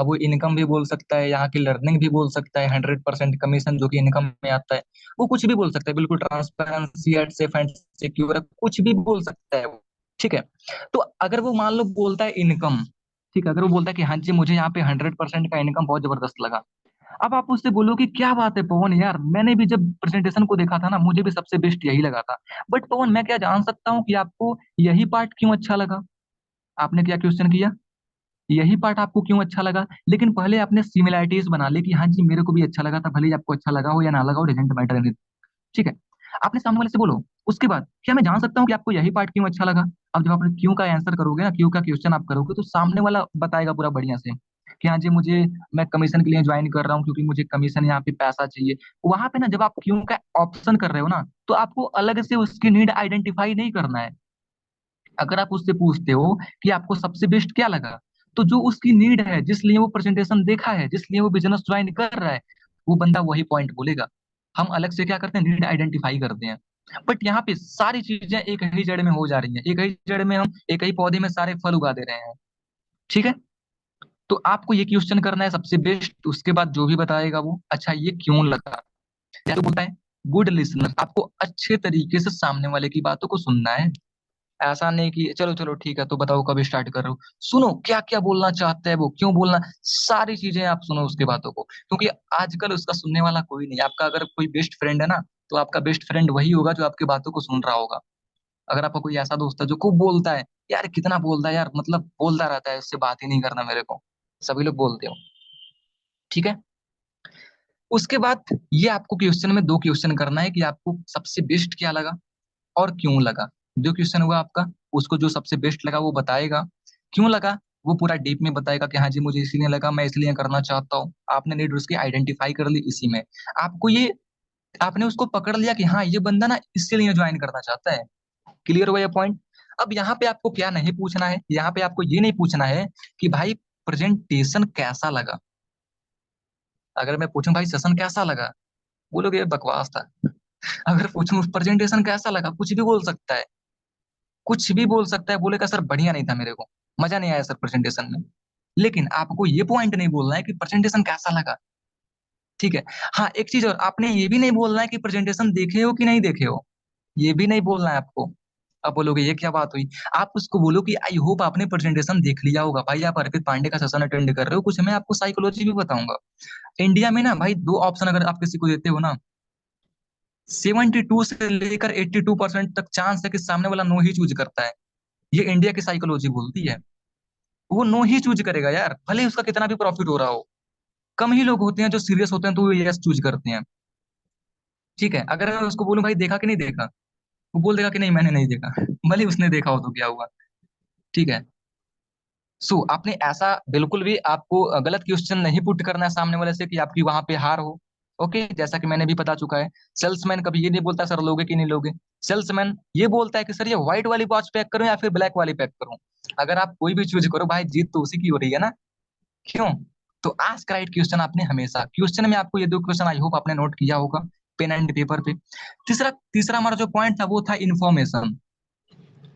वो इनकम भी बोल सकता है, यहाँ की लर्निंग भी बोल सकता है, 100% कमीशन जो कि इनकम में आता है, वो कुछ भी बोल सकता है। बिल्कुल transparency at safe and secure, कुछ भी बोल सकता है वो। ठीक है। तो अगर वो मान लो बोलता है इनकम, ठीक है, अगर वो बोलता है कि हाँ जी मुझे यहाँ पे 100% का इनकम बहुत जबरदस्त लगा, अब आप उससे बोलो कि क्या बात है पवन यार, मैंने भी जब प्रेजेंटेशन को देखा था ना, मुझे भी सबसे बेस्ट यही लगा था। बट पवन, मैं क्या जान सकता हूँ कि आपको यही पार्ट क्यों अच्छा लगा? आपने क्या क्वेश्चन किया, यही पार्ट आपको क्यों अच्छा लगा? लेकिन पहले आपने सिमिलैरिटीज बना ली कि हाँ जी मेरे को भी अच्छा लगा था, भले ही आपको अच्छा लगा हो या ना लगा हो, डजेंट मैटर। ठीक है, आपने सामने वाले से बोलो। उसके बाद क्या मैं जान सकता हूँ कि आपको यही पार्ट क्यों अच्छा लगा? अब जब आप क्यों का आंसर करोगे ना, क्यों का क्वेश्चन आप करोगे, तो सामने वाला बताएगा पूरा बढ़िया से कि हाँ जी मुझे, मैं कमीशन के लिए ज्वाइन कर रहा हूँ क्योंकि मुझे कमीशन यहाँ पे पैसा चाहिए। वहां पे ना जब आप क्यों का ऑप्शन कर रहे हो ना, तो आपको अलग से उसकी नीड आइडेंटिफाई नहीं करना है। अगर आप उससे पूछते हो कि आपको सबसे बेस्ट क्या लगा, तो जो उसकी नीड है, जिस लिए वो प्रेजेंटेशन देखा है, जिस लिए वो बिजनेस ज्वाइन कर रहा है, वो बंदा वही पॉइंट बोलेगा। हम अलग से क्या करते हैं, नीड आइडेंटिफाई करते हैं। बट यहाँ पे सारी चीजें एक ही जड़ में हो जा रही हैं, एक ही जड़ में हम एक ही पौधे में सारे फल उगा दे रहे हैं। ठीक है, तो आपको ये क्वेश्चन करना है सबसे बेस्ट, उसके बाद जो भी बताएगा वो अच्छा ये क्यों लगा। या तो बोलता है गुड लिसनर, आपको अच्छे तरीके से सामने वाले की बातों को सुनना है। ऐसा नहीं कि चलो चलो ठीक है तो बताओ कब स्टार्ट कर रहे हो, सुनो क्या क्या बोलना चाहता है वो, क्यों बोलना, सारी चीजें आप सुनो उसके बातों को। क्योंकि आजकल उसका सुनने वाला कोई नहीं। आपका अगर कोई बेस्ट फ्रेंड है ना, तो आपका बेस्ट फ्रेंड वही होगा जो आपकी बातों को सुन रहा होगा। अगर आपका कोई ऐसा दोस्त है जो खूब बोलता है, यार कितना बोलता है यार, मतलब बोलता रहता है, उससे बात ही नहीं करना मेरे को, सभी लोग बोलते हो। ठीक है, उसके बाद ये आपको क्वेश्चन में दो क्वेश्चन करना है कि आपको सबसे बेस्ट क्या लगा और क्यों लगा। जो क्वेश्चन हुआ आपका, उसको जो सबसे बेस्ट लगा वो बताएगा, क्यों लगा वो पूरा डीप में बताएगा कि हाँ जी मुझे इसलिए लगा, मैं इसलिए करना चाहता हूँ। आपने नीड उसकी आइडेंटिफाई कर ली इसी में। आपको ये, आपने उसको पकड़ लिया कि हाँ ये बंदा ना इसलिए ज्वाइन करना चाहता है। क्लियर हुआ ये पॉइंट? अब यहाँ पे आपको क्या नहीं पूछना है, यहाँ पे आपको ये नहीं पूछना है कि भाई प्रेजेंटेशन कैसा लगा। अगर मैं पूछूं भाई सेशन कैसा लगा, बोलोगे ये बकवास था। अगर पूछूं प्रेजेंटेशन कैसा लगा, कुछ भी बोल सकता है, कुछ भी बोल सकता है, बोलेगा सर बढ़िया नहीं था, मेरे को मजा नहीं आया सर प्रेजेंटेशन में। लेकिन आपको ये पॉइंट नहीं बोलना है कि प्रेजेंटेशन कैसा लगा। ठीक है, हाँ एक चीज और, आपने ये भी नहीं बोलना है कि प्रेजेंटेशन देखे हो कि नहीं देखे हो, ये भी नहीं बोलना है आपको। आप बोलोगे ये क्या बात हुई, आप उसको बोलो कि आई होप आपने प्रेजेंटेशन देख लिया होगा। भाई आप अर्पित पांडे का सेशन अटेंड कर रहे हो, कुछ मैं आपको साइकोलॉजी भी बताऊंगा। इंडिया में ना भाई दो ऑप्शन अगर आप किसी को देते हो ना, 72 से लेकर 82% तक चांस है कि सामने वाला नो ही चूज करता है। ये इंडिया की साइकोलॉजी बोलती है। वो नो ही चूज करेगा यार, भले ही उसका कितना भी प्रॉफिट हो रहा हो। कम ही लोग होते हैं जो सीरियस होते हैं तो वो यस चूज करते हैं। ठीक है, अगर मैं उसको बोलूं भाई देखा कि नहीं देखा, वो बोल देगा कि नहीं मैंने नहीं देखा। भले ही उसने देखा हो तो क्या हुआ। ठीक है, सो आपने ऐसा बिल्कुल भी आपको गलत क्वेश्चन नहीं पुट करना है सामने वाले से कि आपकी वहां पे हार हो। ओके, जैसा कि मैंने भी बता चुका है, सेल्समैन कभी ये नहीं बोलता सर लोगे कि नहीं लोगे। सेल्समैन ये बोलता है कि सर ये व्हाइट वाली वॉच पैक करूं या फिर ब्लैक वाली पैक करूं। अगर आप कोई भी चूज करो भाई, जीत तो उसी की हो रही है ना। क्यों? तो आस्क राइट क्वेश्चन आपने हमेशा, क्वेश्चन में आपको ये दो क्वेश्चन आई होप आपने नोट किया होगा पेन एंड पेपर पे। तीसरा तीसरा हमारा जो पॉइंट था वो था इन्फॉर्मेशन।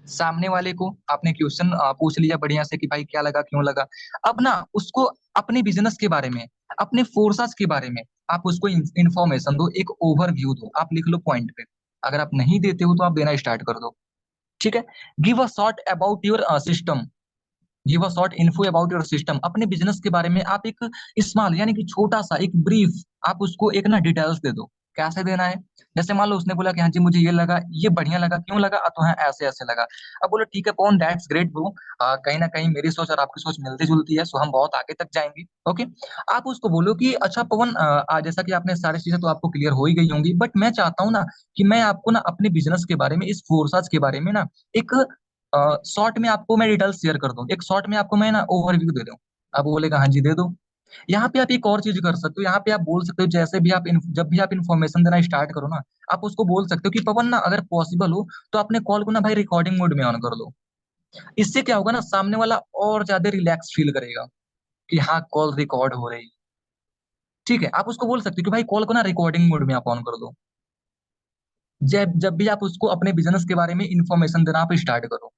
सामने वाले को आपने क्वेश्चन पूछ लिया बढ़िया से कि भाई क्या लगा क्यों लगा। अब ना उसको अपने बिजनेस के बारे में, अपने फोर्सेस के बारे में आप उसको इन्फॉर्मेशन दो, एक ओवरव्यू दो। आप लिख लो पॉइंट पे, अगर आप नहीं देते हो तो आप देना स्टार्ट कर दो। ठीक है, give a short about your system, give a short info about your system. अपने बिजनेस के बारे में आप एक स्मॉल यानी कि छोटा सा एक ब्रीफ, आप उसको एक ना डिटेल्स दे दो। कैसे देना है, जैसे मान लो उसने बोला कि हाँ जी मुझे ये लगा, ये बढ़िया लगा, क्यों लगा, तो हाँ ऐसे ऐसे लगा। अब बोलो ठीक है पवन दैट्स ग्रेट ब्रो, कहीं ना कहीं मेरी सोच और आपकी सोच मिलती जुलती है, सो हम बहुत आगे तक जाएंगे। ओके, आप उसको बोलो कि अच्छा पवन, जैसा कि आपने सारी चीजें तो आपको क्लियर हो ही गई होंगी, बट मैं चाहता हूँ ना कि मैं आपको ना अपने बिजनेस के बारे में, इस फोर्साज के बारे में ना एक शॉर्ट में आपको मैं डिटेल्स शेयर कर दूं, एक शॉर्ट में आपको मैं ना ओवरव्यू दे दूं। अब वो बोलेगा हाँ जी दे दो। यहाँ पे आप एक और चीज कर सकते हो, यहाँ पे आप बोल सकते हो, जैसे भी आप जब भी आप इन्फॉर्मेशन देना स्टार्ट करो ना, आप उसको बोल सकते हो कि पवन ना अगर पॉसिबल हो तो अपने कॉल को ना भाई रिकॉर्डिंग मोड में ऑन कर लो। इससे क्या होगा ना, सामने वाला और ज्यादा रिलैक्स फील करेगा कि हाँ कॉल रिकॉर्ड हो रही। ठीक है, आप उसको बोल सकते हो कि भाई कॉल को ना रिकॉर्डिंग मोड में आप ऑन कर दो। जब जब भी आप उसको अपने बिजनेस के बारे में इंफॉर्मेशन देना आप स्टार्ट करो।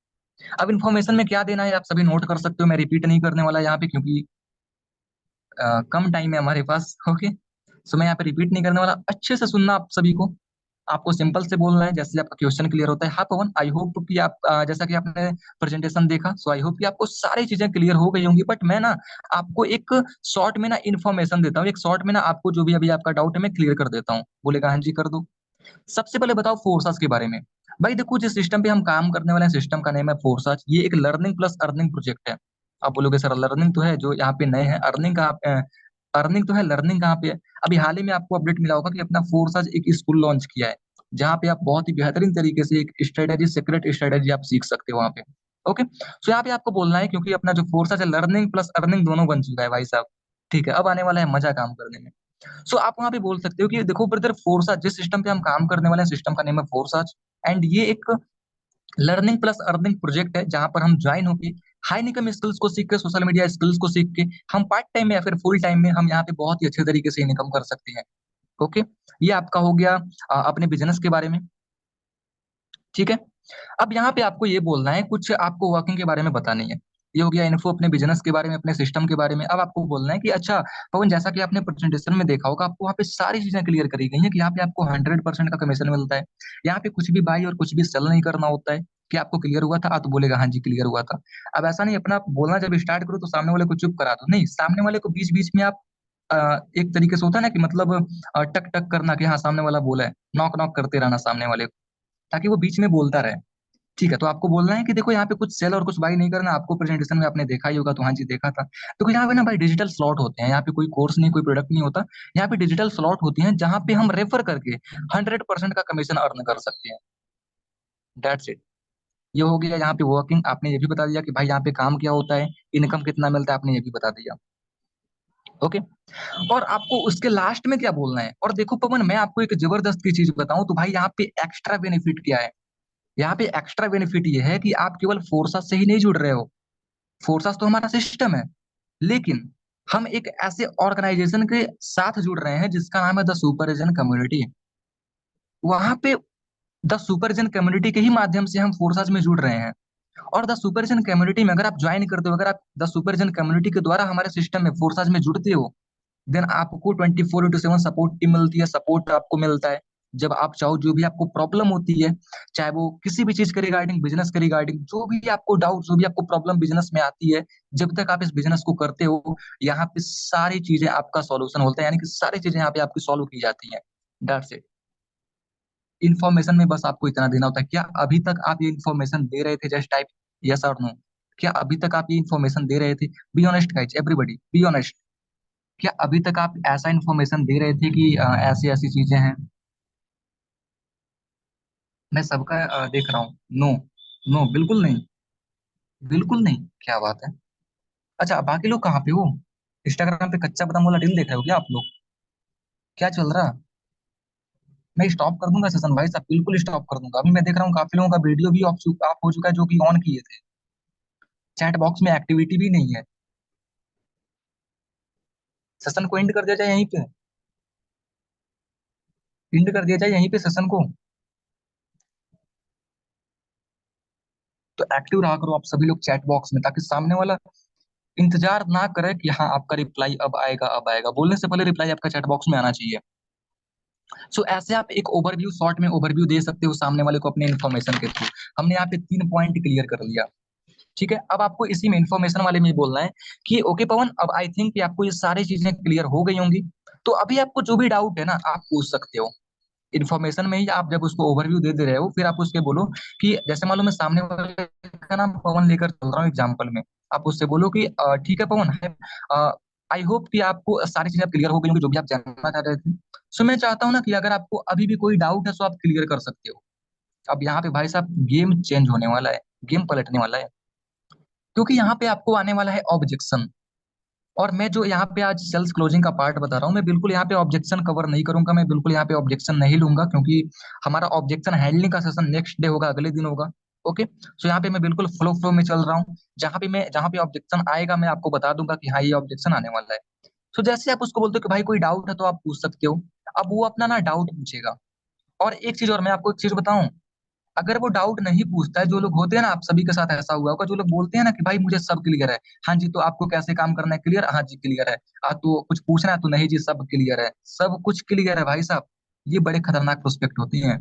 अब इन्फॉर्मेशन में क्या देना है आप सभी नोट कर सकते हो, मैं रिपीट नहीं करने वाला यहाँ पे क्योंकि कम टाइम है हमारे पास। ओके, सो मैं यहाँ पे रिपीट नहीं करने वाला, अच्छे से सुनना आप सभी को। आपको सिंपल से बोलना है, जैसे आपका क्वेश्चन क्लियर होता है। हाँ पवन, आई होप कि आप जैसा कि आपने प्रेजेंटेशन देखा, सो आई होप कि आपको सारी चीजें क्लियर हो गई होंगी। बट मैं ना आपको एक शॉर्ट में ना इन्फॉर्मेशन देता हूँ, एक शॉर्ट में ना आपको जो भी अभी आपका डाउट है मैं क्लियर कर देता हूँ। बोलेगा हाँ जी कर दो। सबसे पहले बताओ फोर्सेस के बारे में। भाई देखो, जिस सिस्टम पे हम काम करने वाले हैं सिस्टम का नेम है फोर्सेस। ये एक लर्निंग प्लस अर्निंग प्रोजेक्ट है। आप बोलोगे सर लर्निंग तो है जो यहाँ पे नए हैं, अर्निंग का अर्निंग तो है, लर्निंग कहाँ पे है? अभी हाल ही में आपको अपडेट मिला होगा कि अपना फोर्सेस एक स्कूल लॉन्च किया है, जहाँ पे आप बहुत ही बेहतरीन तरीके से एक स्ट्रेटेजी, सीक्रेट स्ट्रेटेजी आप सीख सकते हो वहाँ पे। ओके, सो यहाँ पे आपको बोलना है, क्योंकि अपना जो फोर्सेस है लर्निंग प्लस अर्निंग दोनों बन चुका है भाई साहब। ठीक है, अब आने वाला है मजा काम करने में। सो आप वहां पे बोल सकते हो कि देखो ब्रदर, फोर्सा जिस सिस्टम पे हम काम करने वाले हैं सिस्टम का नेम है फोर्साज। एंड ये एक लर्निंग प्लस अर्निंग प्रोजेक्ट है, जहां पर हम ज्वाइन होके हाई इनकम स्किल्स को सीख के, सोशल मीडिया स्किल्स को सीख के हम पार्ट टाइम में या फिर फुल टाइम में हम यहाँ पे बहुत ही अच्छे तरीके से इनकम कर सकते हैं। ओके, ये आपका हो गया अपने बिजनेस के बारे में। ठीक है, अब यहाँ पे आपको ये बोलना है, कुछ आपको वर्किंग के बारे में बतानी है। ये हो गया इन्फो अपने बिजनेस के बारे में, अपने सिस्टम के बारे में। अब आपको बोलना है कि अच्छा पवन, जैसा कि आपने प्रेजेंटेशन में देखा होगा, आपको वहाँ पे सारी चीजें क्लियर करी गई हैं कि यहाँ पे आपको 100% का कमीशन मिलता है। यहाँ पे कुछ भी बाई और कुछ भी सेल नहीं करना होता है। कि आपको क्लियर हुआ था? आप तो बोलेगा हाँ जी क्लियर हुआ था। अब ऐसा नहीं अपना बोलना जब स्टार्ट करो तो सामने वाले को चुप करा दो, नहीं, सामने वाले को बीच बीच में आप एक तरीके से होता है ना कि मतलब टक टक करना कि हाँ सामने वाला बोला है, नॉक नॉक करते रहना सामने वाले को, ताकि वो बीच में बोलता रहे। ठीक है, तो आपको बोलना है कि देखो यहाँ पे कुछ सेल और कुछ बाई नहीं करना। आपको प्रेजेंटेशन में आपने देखा ही होगा, तो हाँ जी देखा था। तो यहाँ पे ना भाई डिजिटल स्लॉट होते हैं, यहाँ पे कोई कोर्स नहीं, कोई प्रोडक्ट नहीं होता। यहाँ पे डिजिटल स्लॉट होती हैं, जहाँ पे हम रेफर करके 100% का कमीशन अर्न कर सकते हैं। That's it. ये हो गया यहाँ पे वर्किंग। आपने ये भी बता दिया कि भाई यहाँ पे काम क्या होता है, इनकम कितना मिलता है, आपने ये भी बता दिया। ओके, और आपको उसके लास्ट में क्या बोलना है? और देखो पवन, मैं आपको एक जबरदस्त की चीज बताऊं तो भाई, यहाँ पे एक्स्ट्रा बेनिफिट क्या है? यहाँ पे एक्स्ट्रा बेनिफिट ये है कि आप केवल फोर्सेस से ही नहीं जुड़ रहे हो। फोर्सेस तो हमारा सिस्टम है, लेकिन हम एक ऐसे ऑर्गेनाइजेशन के साथ जुड़ रहे हैं जिसका नाम है द सुपरविजन कम्युनिटी। वहां पे द सुपरविजन कम्युनिटी के ही माध्यम से हम फोर्सेस में जुड़ रहे हैं। और द सुपरविजन कम्युनिटी में अगर आप ज्वाइन करते हो, अगर आप द सुपरविजन कम्युनिटी के द्वारा हमारे सिस्टम में फोर्सेस में जुड़ते हो, देन आपको 24/7 सपोर्ट टीम मिलती है, सपोर्ट आपको मिलता है। जब आप चाहो, जो भी आपको प्रॉब्लम होती है, चाहे वो किसी भी चीज के रिगार्डिंग, बिजनेस के रिगार्डिंग, जो भी आपको डाउट, जो भी आपको प्रॉब्लम बिजनेस में आती है, जब तक आप इस बिजनेस को करते हो, यहाँ पे सारी चीजें आपका सॉल्यूशन होता है, यानी कि सारी चीजें यहाँ पे आपकी सॉल्व की जाती है। That's it. इन्फॉर्मेशन में बस आपको इतना देना होता है। क्या अभी तक आप ये इन्फॉर्मेशन दे रहे थे? जस्ट टाइप यस और नो। क्या अभी तक आप ये इन्फॉर्मेशन दे रहे थे? Be honest guys, everybody be honest. क्या अभी तक आप ऐसा इन्फॉर्मेशन दे रहे थे कि ऐसी ऐसी चीजें हैं? मैं सबका देख रहा हूँ। नो, नो बिल्कुल नहीं, बिल्कुल नहीं। क्या बात है? अच्छा, बाकी लोग कहाँ पे हो? इंस्टाग्राम पे कच्चा बादाम वाला रील देख रहे हो क्या आप लोग? क्या चल रहा? मैं स्टॉप कर दूंगा सेशन भाई साहब, बिल्कुल स्टॉप कर दूंगा। अभी मैं देख रहा हूँ काफी लोगों का वीडियो भी ऑफ हो चुका है, जो कि ऑन किए थे। चैट बॉक्स में एक्टिविटी भी नहीं है। सेशन को एंड कर दिया जाए यहीं पे, एंड कर दिया जाए यहीं पे सेशन को। तो एक्टिव रहा करो आप सभी लोग चैट बॉक्स में, ताकि सामने वाला इंतजार ना करे कि हाँ आपका रिप्लाई अब आएगा, अब आएगा। बोलने से पहले रिप्लाई आपका चैट बॉक्स में आना चाहिए। सो ऐसे आप एक ओवरव्यू, शॉर्ट में ओवरव्यू दे सकते हो सामने वाले को अपने इन्फॉर्मेशन के थ्रू। हमने यहाँ पे 3 पॉइंट क्लियर कर लिया। ठीक है, अब आपको इसी में इन्फॉर्मेशन वाले में ही बोलना है कि ओके पवन, अब आई थिंक कि आपको ये सारी चीजें क्लियर हो गई होंगी। तो अभी आपको जो भी डाउट है ना, आप पूछ सकते हो इन्फॉर्मेशन में ही। आप जब उसको ओवरव्यू दे रहे हो, फिर आप उसके बोलो कि जैसे मान लो मैं सामने वाले का नाम पवन लेकर चल रहा हूँ एग्जाम्पल में, आप उससे बोलो कि ठीक है पवन, आई होप कि आपको सारी चीजें क्लियर हो गई होंगी जो भी आप जानना चाह रहे थे। सो मैं चाहता हूँ ना कि अगर आपको अभी भी कोई डाउट है तो आप क्लियर कर सकते हो। अब यहाँ पे भाई साहब गेम चेंज होने वाला है, गेम पलटने वाला है, क्योंकि यहाँ पे आपको आने वाला है ऑब्जेक्शन। और मैं जो यहाँ पे आज सेल्स क्लोजिंग का पार्ट बता रहा हूँ, मैं बिल्कुल यहाँ पे ऑब्जेक्शन कवर नहीं करूंगा, मैं बिल्कुल यहाँ पे ऑब्जेक्शन नहीं लूंगा, क्योंकि हमारा ऑब्जेक्शन हैंडलिंग का सेशन नेक्स्ट डे होगा, अगले दिन होगा। ओके, सो यहाँ पे मैं बिल्कुल फ्लो फ्लो में चल रहा हूँ। जहाँ पे ऑब्जेक्शन आएगा मैं आपको बता दूंगा कि हाँ ये ऑब्जेक्शन आने वाला है। सो जैसे आप उसको बोलते हो कि भाई कोई डाउट है तो आप पूछ सकते हो, अब वो अपना ना डाउट पूछेगा। और एक चीज और, मैं आपको एक चीज बताऊं, अगर वो डाउट नहीं पूछता है, जो लोग होते हैं ना, आप सभी के साथ ऐसा हुआ होगा, जो लोग बोलते हैं ना कि भाई मुझे सब क्लियर है, हाँ जी तो आपको कैसे काम करना है क्लियर, हाँ जी क्लियर है, तो कुछ पूछना है तो नहीं जी सब क्लियर है, सब कुछ क्लियर है भाई साहब। ये बड़े खतरनाक प्रोस्पेक्ट होती हैं।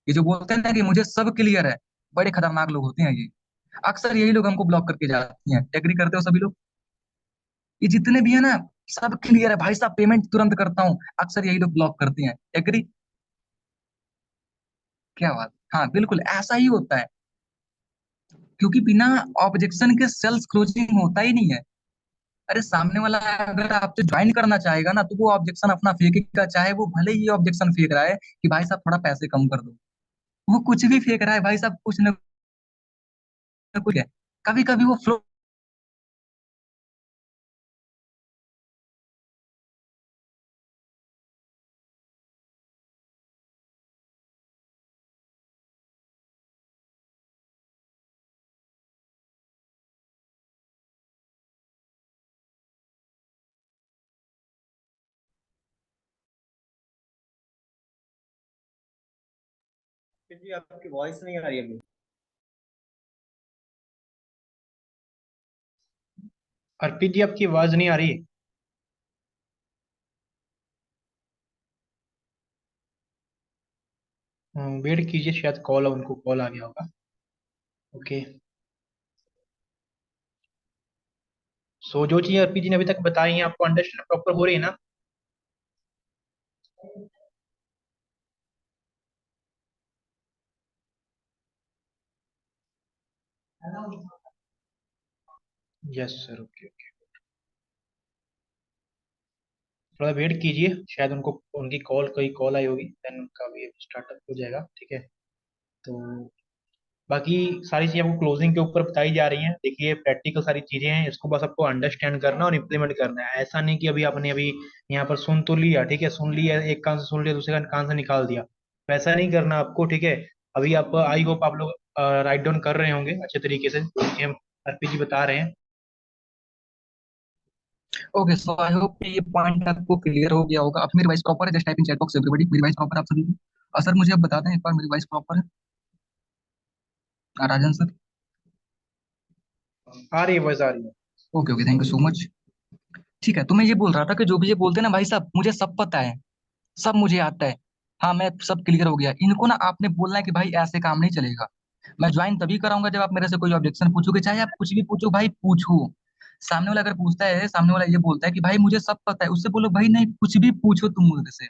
ये जो बोलते हैं ना कि मुझे सब क्लियर है, बड़े खतरनाक लोग होते हैं ये। अक्सर यही लोग हमको ब्लॉक करके जाते हैं। एग्री करते हो सभी लोग? ये जितने भी है ना, सब क्लियर है भाई साहब, पेमेंट तुरंत करता हूँ, अक्सर यही लोग ब्लॉक करते हैं। एग्री? क्या बात, हाँ बिल्कुल ऐसा ही होता है। क्योंकि बिना ऑब्जेक्शन के सेल्स क्लोजिंग होता ही नहीं है। अरे सामने वाला अगर आपसे ज्वाइन करना चाहेगा ना, तो वो ऑब्जेक्शन अपना फेंकेगा, चाहे वो भले ही ऑब्जेक्शन फेंक रहा है कि भाई साहब थोड़ा पैसे कम कर दो। वो कुछ भी फेंक रहा है भाई साहब, कुछ ना कुछ है। कभी कभी वो फ्लो। फिर जी आपकी वॉइस नहीं आ रही अभी। अर्पित जी आपकी आवाज नहीं आ रही। वेट कीजिए, शायद कॉल उनको कॉल आ गया होगा। ओके। सो जो चीजें अर्पित जी ने अभी तक बताई हैं आपको अंडरस्टैंड प्रॉपर हो रही है ना? Yes sir, okay okay. थोड़ा वेट कीजिए, शायद उनको उनकी कॉल कोई कॉल आई होगी, देन उनका भी स्टार्टअप हो जाएगा, ठीक है। तो बाकी सारी चीजें आपको क्लोजिंग के ऊपर बताई जा रही हैं। देखिए प्रैक्टिकल सारी चीजें हैं, इसको बस आपको अंडरस्टैंड करना और इम्प्लीमेंट करना है। ऐसा नहीं कि अभी आपने अभी यहाँ पर सुन तो लिया, ठीक है, सुन लिया, एक कान से सुन लिया, दूसरे कान से निकाल दिया, वैसा नहीं करना आपको, ठीक है। अभी आप, आई होप आप लोग राइट डाउन कर रहे होंगे अच्छे तरीके से, जो हम अर्पित जी बता रहे हैं। ओके, सो आई होप ये पॉइंट आपको क्लियर हो गया होगा। अब मेरी वॉइस प्रॉपर है? Just type in chat box everybody, मेरी वॉइस प्रॉपर आप सभी को? सर मुझे अब बता दें एक बार, मेरी वॉइस प्रॉपर है? राजन सर? आ रही है, वॉइस आ रही है। Okay okay, thank you so much. ठीक है, तो मैं ये बोल रहा था कि जो भी ये बोलते हैं ना भाई साहब मुझे सब पता है, सब मुझे आता है, हाँ मैं सब क्लियर हो गया, इनको ना आपने बोलना है कि भाई ऐसे काम नहीं चलेगा। मैं ज्वाइन तभी कराऊंगा जब आप मेरे से कोई ऑब्जेक्शन पूछोगे, चाहे आप कुछ भी पूछो भाई, पूछो। सामने वाला अगर पूछता है, सामने वाला ये बोलता है कि भाई मुझे सब पता है, उससे बोलो भाई नहीं, कुछ भी पूछो तुम मुझे से।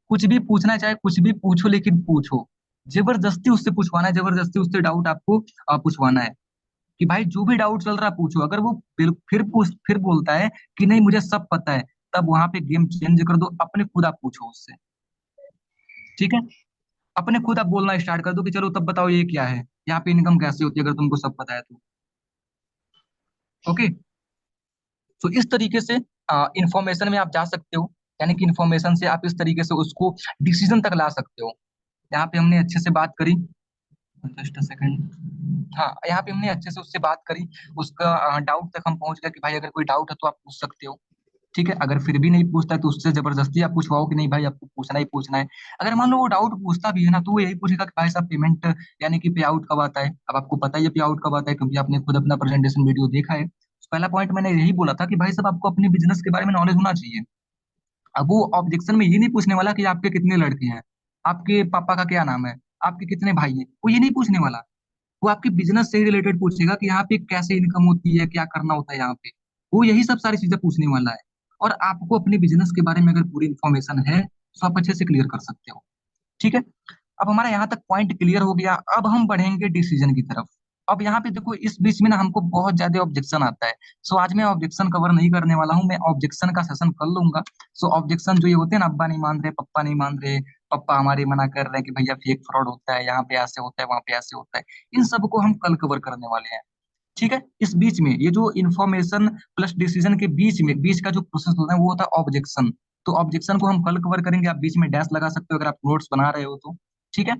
कुछ भी पूछना है, चाहे कुछ भी पूछो, लेकिन पूछो। जबरदस्ती उससे पूछवाना है, जबरदस्ती उससे डाउट आपको पूछवाना है कि भाई जो भी डाउट चल रहा है पूछो। अगर वो फिर बोलता है कि नहीं मुझे सब पता है, तब वहां पे गेम चेंज कर दो, अपने खुद आप पूछो उससे। ठीक है? अपने खुद आप बोलना स्टार्ट कर दो कि चलो तब बताओ ये क्या है, यहाँ पे इनकम कैसे होती है, अगर तुमको सब पता है तो। ओके। तो इस तरीके से इंफॉर्मेशन में आप जा सकते हो, यानी कि इंफॉर्मेशन से आप इस तरीके से उसको डिसीजन तक ला सकते हो। यहाँ पे हमने अच्छे से बात करी। Just a second. हाँ, यहाँ पे हमने अच्छे से उससे बात करी, उसका डाउट तक हम पहुंच गए कि भाई अगर कोई डाउट है तो आप पूछ सकते हो। ठीक है, अगर फिर भी नहीं पूछता है तो उससे जबरदस्ती आप पूछवाओ कि नहीं भाई आपको पूछना ही पूछना है। अगर मान लो वो डाउट पूछता भी है ना, तो वो यही पूछेगा कि भाई साहब पेमेंट यानी कि पे आउट कब आता है। अब आपको पता ही है पे आउट कब आता है, क्योंकि आपने खुद अपना प्रेजेंटेशन वीडियो देखा है। तो पहला पॉइंट मैंने यही बोला था कि भाई साहब आपको अपने बिजनेस के बारे में नॉलेज होना चाहिए। अब वो ऑब्जेक्शन में ये नहीं पूछने वाला कि आपके कितने लड़के हैं, आपके पापा का क्या नाम है, आपके कितने भाई हैं, वो ये नहीं पूछने वाला। वो आपके बिजनेस से रिलेटेड पूछेगा कि यहाँ पे कैसे इनकम होती है, क्या करना होता है यहाँ पे। वो यही सब सारी चीजें पूछने वाला है। और आपको अपने बिजनेस के बारे में अगर पूरी इन्फॉर्मेशन है तो आप अच्छे से क्लियर कर सकते हो। ठीक है? अब हमारा यहाँ तक पॉइंट क्लियर हो गया, अब हम बढ़ेंगे डिसीजन की तरफ। अब यहाँ पे देखो, इस बीच में ना हमको बहुत ज्यादा ऑब्जेक्शन आता है। सो आज मैं ऑब्जेक्शन कवर नहीं करने वाला हूँ, मैं ऑब्जेक्शन का सेशन कर लूंगा। सो ऑब्जेक्शन जो ये होते हैं ना, अब्बा नहीं मान रहे, पप्पा नहीं मान रहे, पप्पा हमारे मना कर रहे हैं कि भैया फेक फ्रॉड होता है, यहाँ पे ऐसे होता है, वहां पे ऐसे होता है, इन सबको हम कल कवर करने वाले हैं। ठीक है? इस बीच में ये जो इन्फॉर्मेशन प्लस डिसीजन के बीच में, बीच का जो प्रोसेस होता है वो होता है ऑब्जेक्शन। तो ऑब्जेक्शन को हम कल कवर करेंगे, आप बीच में डैश लगा सकते हो अगर आप नोट्स बना रहे हो तो। ठीक है?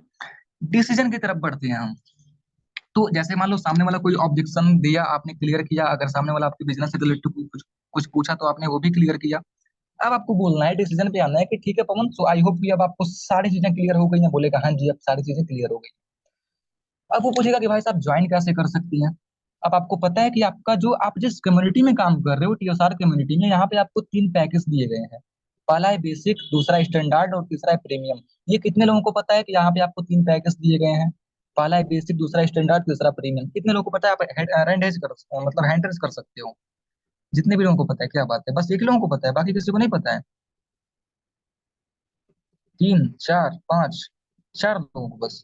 डिसीजन की तरफ बढ़ते हैं हम। तो जैसे मान लो सामने वाला कोई ऑब्जेक्शन दिया, आपने क्लियर किया, अगर सामने वाला आपके बिजनेस से रिलेटेड कुछ कुछ पूछा तो आपने वो भी क्लियर किया। अब आपको बोलना है, डिसीजन पे आना है कि ठीक है पवन, सो आई होप कि अब आपको सारी चीजें क्लियर हो गई हैं। बोलेगा हाँ जी अब सारी चीजें क्लियर हो गई। अब वो पूछेगा कि भाई साहब ज्वाइन कैसे कर सकती हैं। अब आपको पता है कि आपका जो आप जिस कम्युनिटी में काम कर रहे हो, टीएसआर कम्युनिटी में, यहाँ पे आपको 3 पैकेज दिए गए हैं। पहला है बेसिक, दूसरा स्टैंडर्ड और तीसरा है प्रीमियम। ये कितने लोगों को पता है कि यहाँ पे आपको 3 पैकेज दिए गए हैं? पहला है बेसिक, दूसरा स्टैंडर्ड, तीसरा प्रीमियम। कितने लोगों को पता है? आप हैंड रेज कर मतलब हैंड रेज कर सकते हो। जितने भी लोगों को पता है, क्या बात है, बस एक लोगों को पता है, बाकी किसी को नहीं पता है? 3 4 5, 4 लोगों को बस।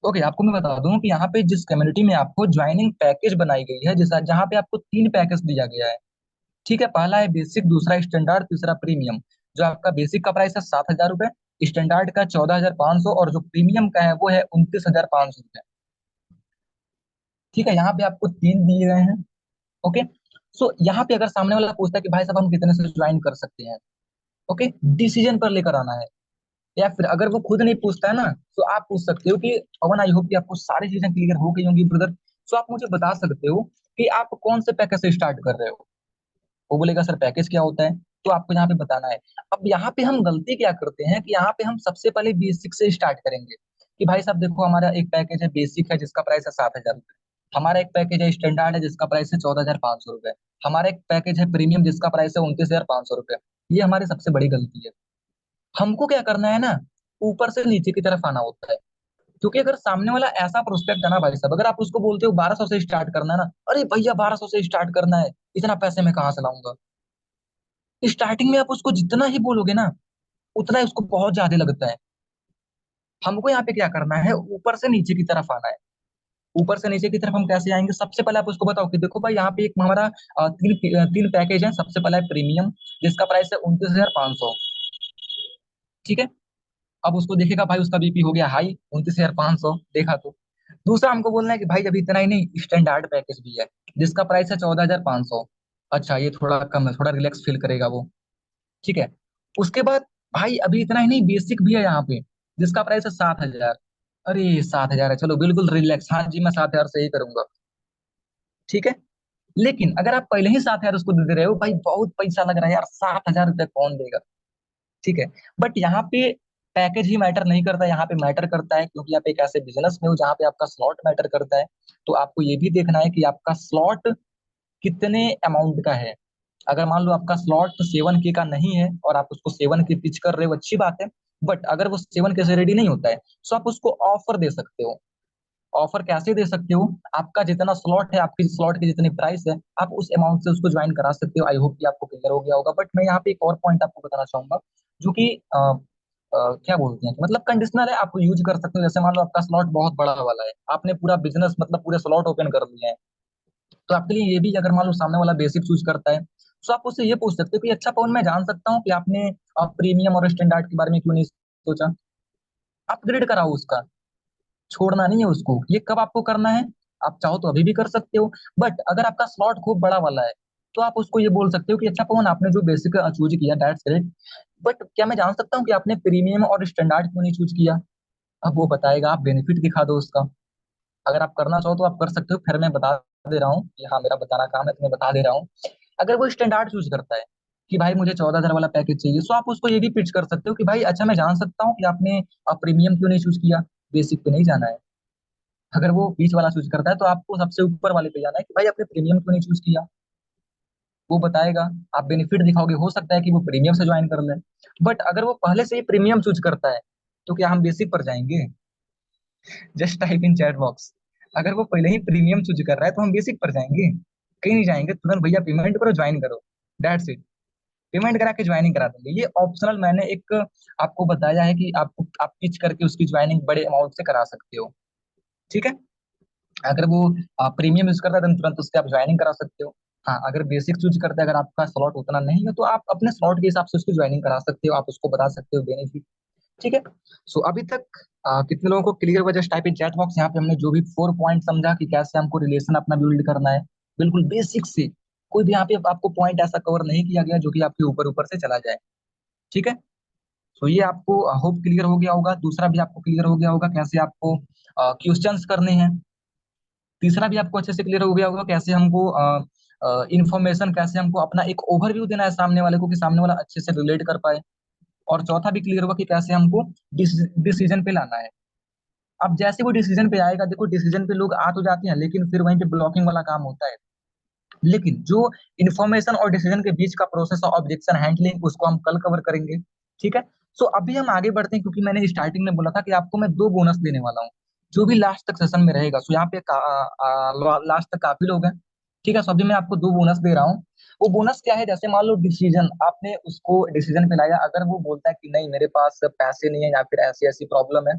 ओके, आपको मैं बता दूं कि यहाँ पे जिस कम्युनिटी में आपको ज्वाइनिंग पैकेज बनाई गई है, जैसा जहाँ पे आपको 3 पैकेज दिया गया है, ठीक है। पहला है बेसिक, दूसरा स्टैंडर्ड, तीसरा प्रीमियम। जो आपका बेसिक का प्राइस है 7,000 रुपए, स्टैंडर्ड का 14,500 और जो प्रीमियम का है वो है 29,500 रुपए। ठीक है, यहाँ पे आपको 3 दिए गए हैं। ओके, सो यहाँ पे अगर सामने वाला पूछता है कि भाई साहब हम कितने से ज्वाइन कर सकते हैं, ओके, डिसीजन पर लेकर आना है। या फिर अगर वो खुद नहीं पूछता है ना, तो आप पूछ सकते हो कि पवन, आई होप कि आपको सारी चीजें क्लियर हो गई होंगी ब्रदर। सो आप मुझे बता सकते हो कि आप कौन से पैकेज से स्टार्ट कर रहे हो। वो बोलेगा सर पैकेज क्या होता है, तो आपको यहाँ पे बताना है। अब यहाँ पे हम गलती क्या करते हैं कि यहाँ पे हम सबसे पहले बेसिक से स्टार्ट करेंगे कि भाई साहब देखो, हमारा एक पैकेज है बेसिक है जिसका प्राइस है 7,000 रुपए। हमारा एक पैकेज है स्टैंडर्ड है जिसका प्राइस है 14,500 रुपए। हमारा एक पैकेज है प्रीमियम जिसका प्राइस है 29,500 रुपए। ये हमारी सबसे बड़ी गलती है। हमको क्या करना है ना, ऊपर से नीचे की तरफ आना होता है। क्योंकि अगर सामने वाला ऐसा प्रोस्पेक्ट है ना भाई साहब, अगर आप उसको बोलते हो 1,200 से स्टार्ट करना है ना, अरे भैया 1,200 से स्टार्ट करना है, इतना पैसे मैं कहाँ से लाऊंगा? स्टार्टिंग में आप उसको जितना ही बोलोगे ना, उतना ही उसको बहुत ज्यादा लगता है। हमको यहाँ पे क्या करना है, ऊपर से नीचे की तरफ आना है। ऊपर से नीचे की तरफ हम कैसे आएंगे? सबसे पहले आप उसको बताओ कि देखो भाई, यहाँ पे एक हमारा तीन पैकेज है। सबसे पहला है प्रीमियम जिसका प्राइस है 29,500। ठीक है, अब उसको देखेगा भाई, उसका बीपी हो गया हाई, 29,500 देखा तो। दूसरा हमको बोलना है कि भाई अभी इतना ही नहीं, स्टैंडर्ड पैकेज भी है जिसका प्राइस है 14,500। अच्छा, ये थोड़ा कम है, थोड़ा रिलैक्स फील करेगा वो। ठीक है, उसके बाद भाई अभी इतना ही नहीं, बेसिक भी है यहाँ पे जिसका प्राइस है 7,000। अरे 7,000 है, चलो बिल्कुल रिलैक्स, हाँ जी मैं 7,000 से ही करूंगा। ठीक है, लेकिन अगर आप पहले ही 7,000 उसको दे दे रहे हो, भाई बहुत पैसा लग रहा है यार, 7,000 रुपये कौन देगा? ठीक है, बट यहाँ पे पैकेज ही मैटर नहीं करता, यहाँ पे मैटर करता है क्योंकि आप एक ऐसे बिजनेस में हो जहाँ पे आपका स्लॉट मैटर करता है। तो आपको ये भी देखना है कि आपका स्लॉट कितने अमाउंट का है। अगर मान लो आपका स्लॉट 7K का नहीं है और आप उसको 7K पिच कर रहे हो, अच्छी बात है। बट अगर वो 7K से रेडी नहीं होता है, तो आप उसको ऑफर दे सकते हो। ऑफर कैसे दे सकते हो? आपका जितना स्लॉट है, आपकी स्लॉट की जितनी प्राइस है, आप उस अमाउंट से उसको ज्वाइन करा सकते हो। आई होप कि आपको क्लियर हो गया होगा। बट मैं यहाँ पे एक और पॉइंट आपको बताना चाहूंगा, जो कि क्या बोलते हैं कि मतलब कंडीशनल है, आप यूज कर सकते हो। जैसे मान लो आपका स्लॉट बहुत बड़ा वाला है, आपने पूरा बिजनेस मतलब पूरे स्लॉट ओपन कर लिए हैं, तो आपके लिए ये भी, अगर मान लो सामने वाला बेसिक चूज करता है, तो आप उससे ये पूछ सकते हो कि अच्छा पवन, मैं जान सकता हूँ कि आपने प्रीमियम और स्टैंडर्ड के बारे में क्यों नहीं सोचा? अपग्रेड कराओ उसका, छोड़ना नहीं है उसको। ये कब आपको करना है? आप चाहो तो अभी भी कर सकते हो। बट अगर आपका स्लॉट खूब बड़ा वाला है, तो आप उसको ये बोल सकते हो कि अच्छा पवन, आपने जो बेसिक चूज किया दैट्स ग्रेट, बट क्या मैं जान सकता हूँ कि आपने प्रीमियम और स्टैंडर्ड क्यों नहीं चूज किया? अब वो बताएगा, आप बेनिफिट दिखा दो उसका। अगर आप करना चाहो तो आप कर सकते हो, फिर मैं बता दे रहा हूँ कि हाँ मेरा बताना काम है, तो मैं बता दे रहा हूँ। अगर वो स्टैंडर्ड चूज करता है कि भाई मुझे 14,000 वाला पैकेज चाहिए, तो आप उसको ये भी पिच कर सकते हो कि भाई अच्छा, मैं जान सकता हूँ कि आपने प्रीमियम क्यों नहीं चूज किया, बेसिक पे नहीं जाना है। अगर वो बीच वाला चूज करता है, तो आपको सबसे ऊपर वाले पे जाना है कि भाई आपने प्रीमियम क्यों नहीं चूज किया। वो बताएगा, आप बेनिफिट दिखाओगे, हो सकता है कि वो प्रीमियम से ज्वाइन कर ले। बट अगर वो पहले से ही प्रीमियम चूज करता है, तो क्या हम बेसिक पर जाएंगे? Just type in chat box, अगर वो पहले ही प्रीमियम चूज कर रहा है तो हम बेसिक पर जाएंगे? कहीं नहीं जाएंगे, तुरंत भैया पेमेंट करो, ज्वाइन करो, दैट्स इट। पेमेंट करा के ज्वाइनिंग करा देंगे। ये ऑप्शनल मैंने एक आपको बताया है कि आप पिच करके उसकी ज्वाइनिंग बड़े अमाउंट से करा सकते हो। ठीक है, अगर वो प्रीमियम यूज करता है तो तुरंत उसके आप ज्वाइनिंग करा सकते हो। हाँ, अगर बेसिक चूज करते हैं, अगर आपका स्लॉट उतना नहीं है, तो आप अपने स्लॉट के हिसाब से उसकी ज्वाइनिंग करा सकते हो, आप उसको बता सकते हो बेनिफिट। ठीक है, सो अभी तक कितने लोगों को क्लियर हुआ? Just type in chat box. यहाँ पे हमने जो भी 4 पॉइंट समझा कि कैसे हमको रिलेशन अपना बिल्ड करना है, बिल्कुल बेसिक से। कोई भी यहाँ पे आपको पॉइंट ऐसा कवर नहीं किया गया जो कि आपके ऊपर ऊपर से चला जाए। ठीक है, तो ये आपको होप क्लियर हो गया होगा। दूसरा भी आपको क्लियर हो गया होगा कैसे आपको क्वेश्चंस करने हैं। तीसरा भी आपको अच्छे से क्लियर हो गया होगा कैसे हमको इंफॉर्मेशन, कैसे हमको अपना एक ओवरव्यू देना है सामने वाले को, कि सामने वाला अच्छे से रिलेट कर पाए। और चौथा भी क्लियर होगा कि कैसे हमको डिसीजन पे लाना है। अब जैसे वो डिसीजन पे आएगा, देखो डिसीजन पे लोग आ तो जाते हैं, लेकिन फिर वहीं पे ब्लॉकिंग वाला काम होता है। लेकिन जो इन्फॉर्मेशन और डिसीजन के बीच का प्रोसेस ऑफ ऑब्जेक्शन हैंडलिंग, उसको हम कल कवर करेंगे। ठीक है। सो अभी हम आगे बढ़ते हैं, क्योंकि मैंने स्टार्टिंग में बोला था कि आपको मैं 2 बोनस देने वाला हूँ जो भी लास्ट तक सेशन में रहेगा। सो यहाँ पे लास्ट तक काफी लोग हैं। ठीक है। सो अभी मैं आपको 2 बोनस दे रहा हूँ। वो बोनस क्या है, जैसे मान लो डिसीजन, आपने उसको डिसीजन पे लाया, अगर वो बोलता है कि नहीं मेरे पास पैसे नहीं है या फिर ऐसी ऐसी प्रॉब्लम है,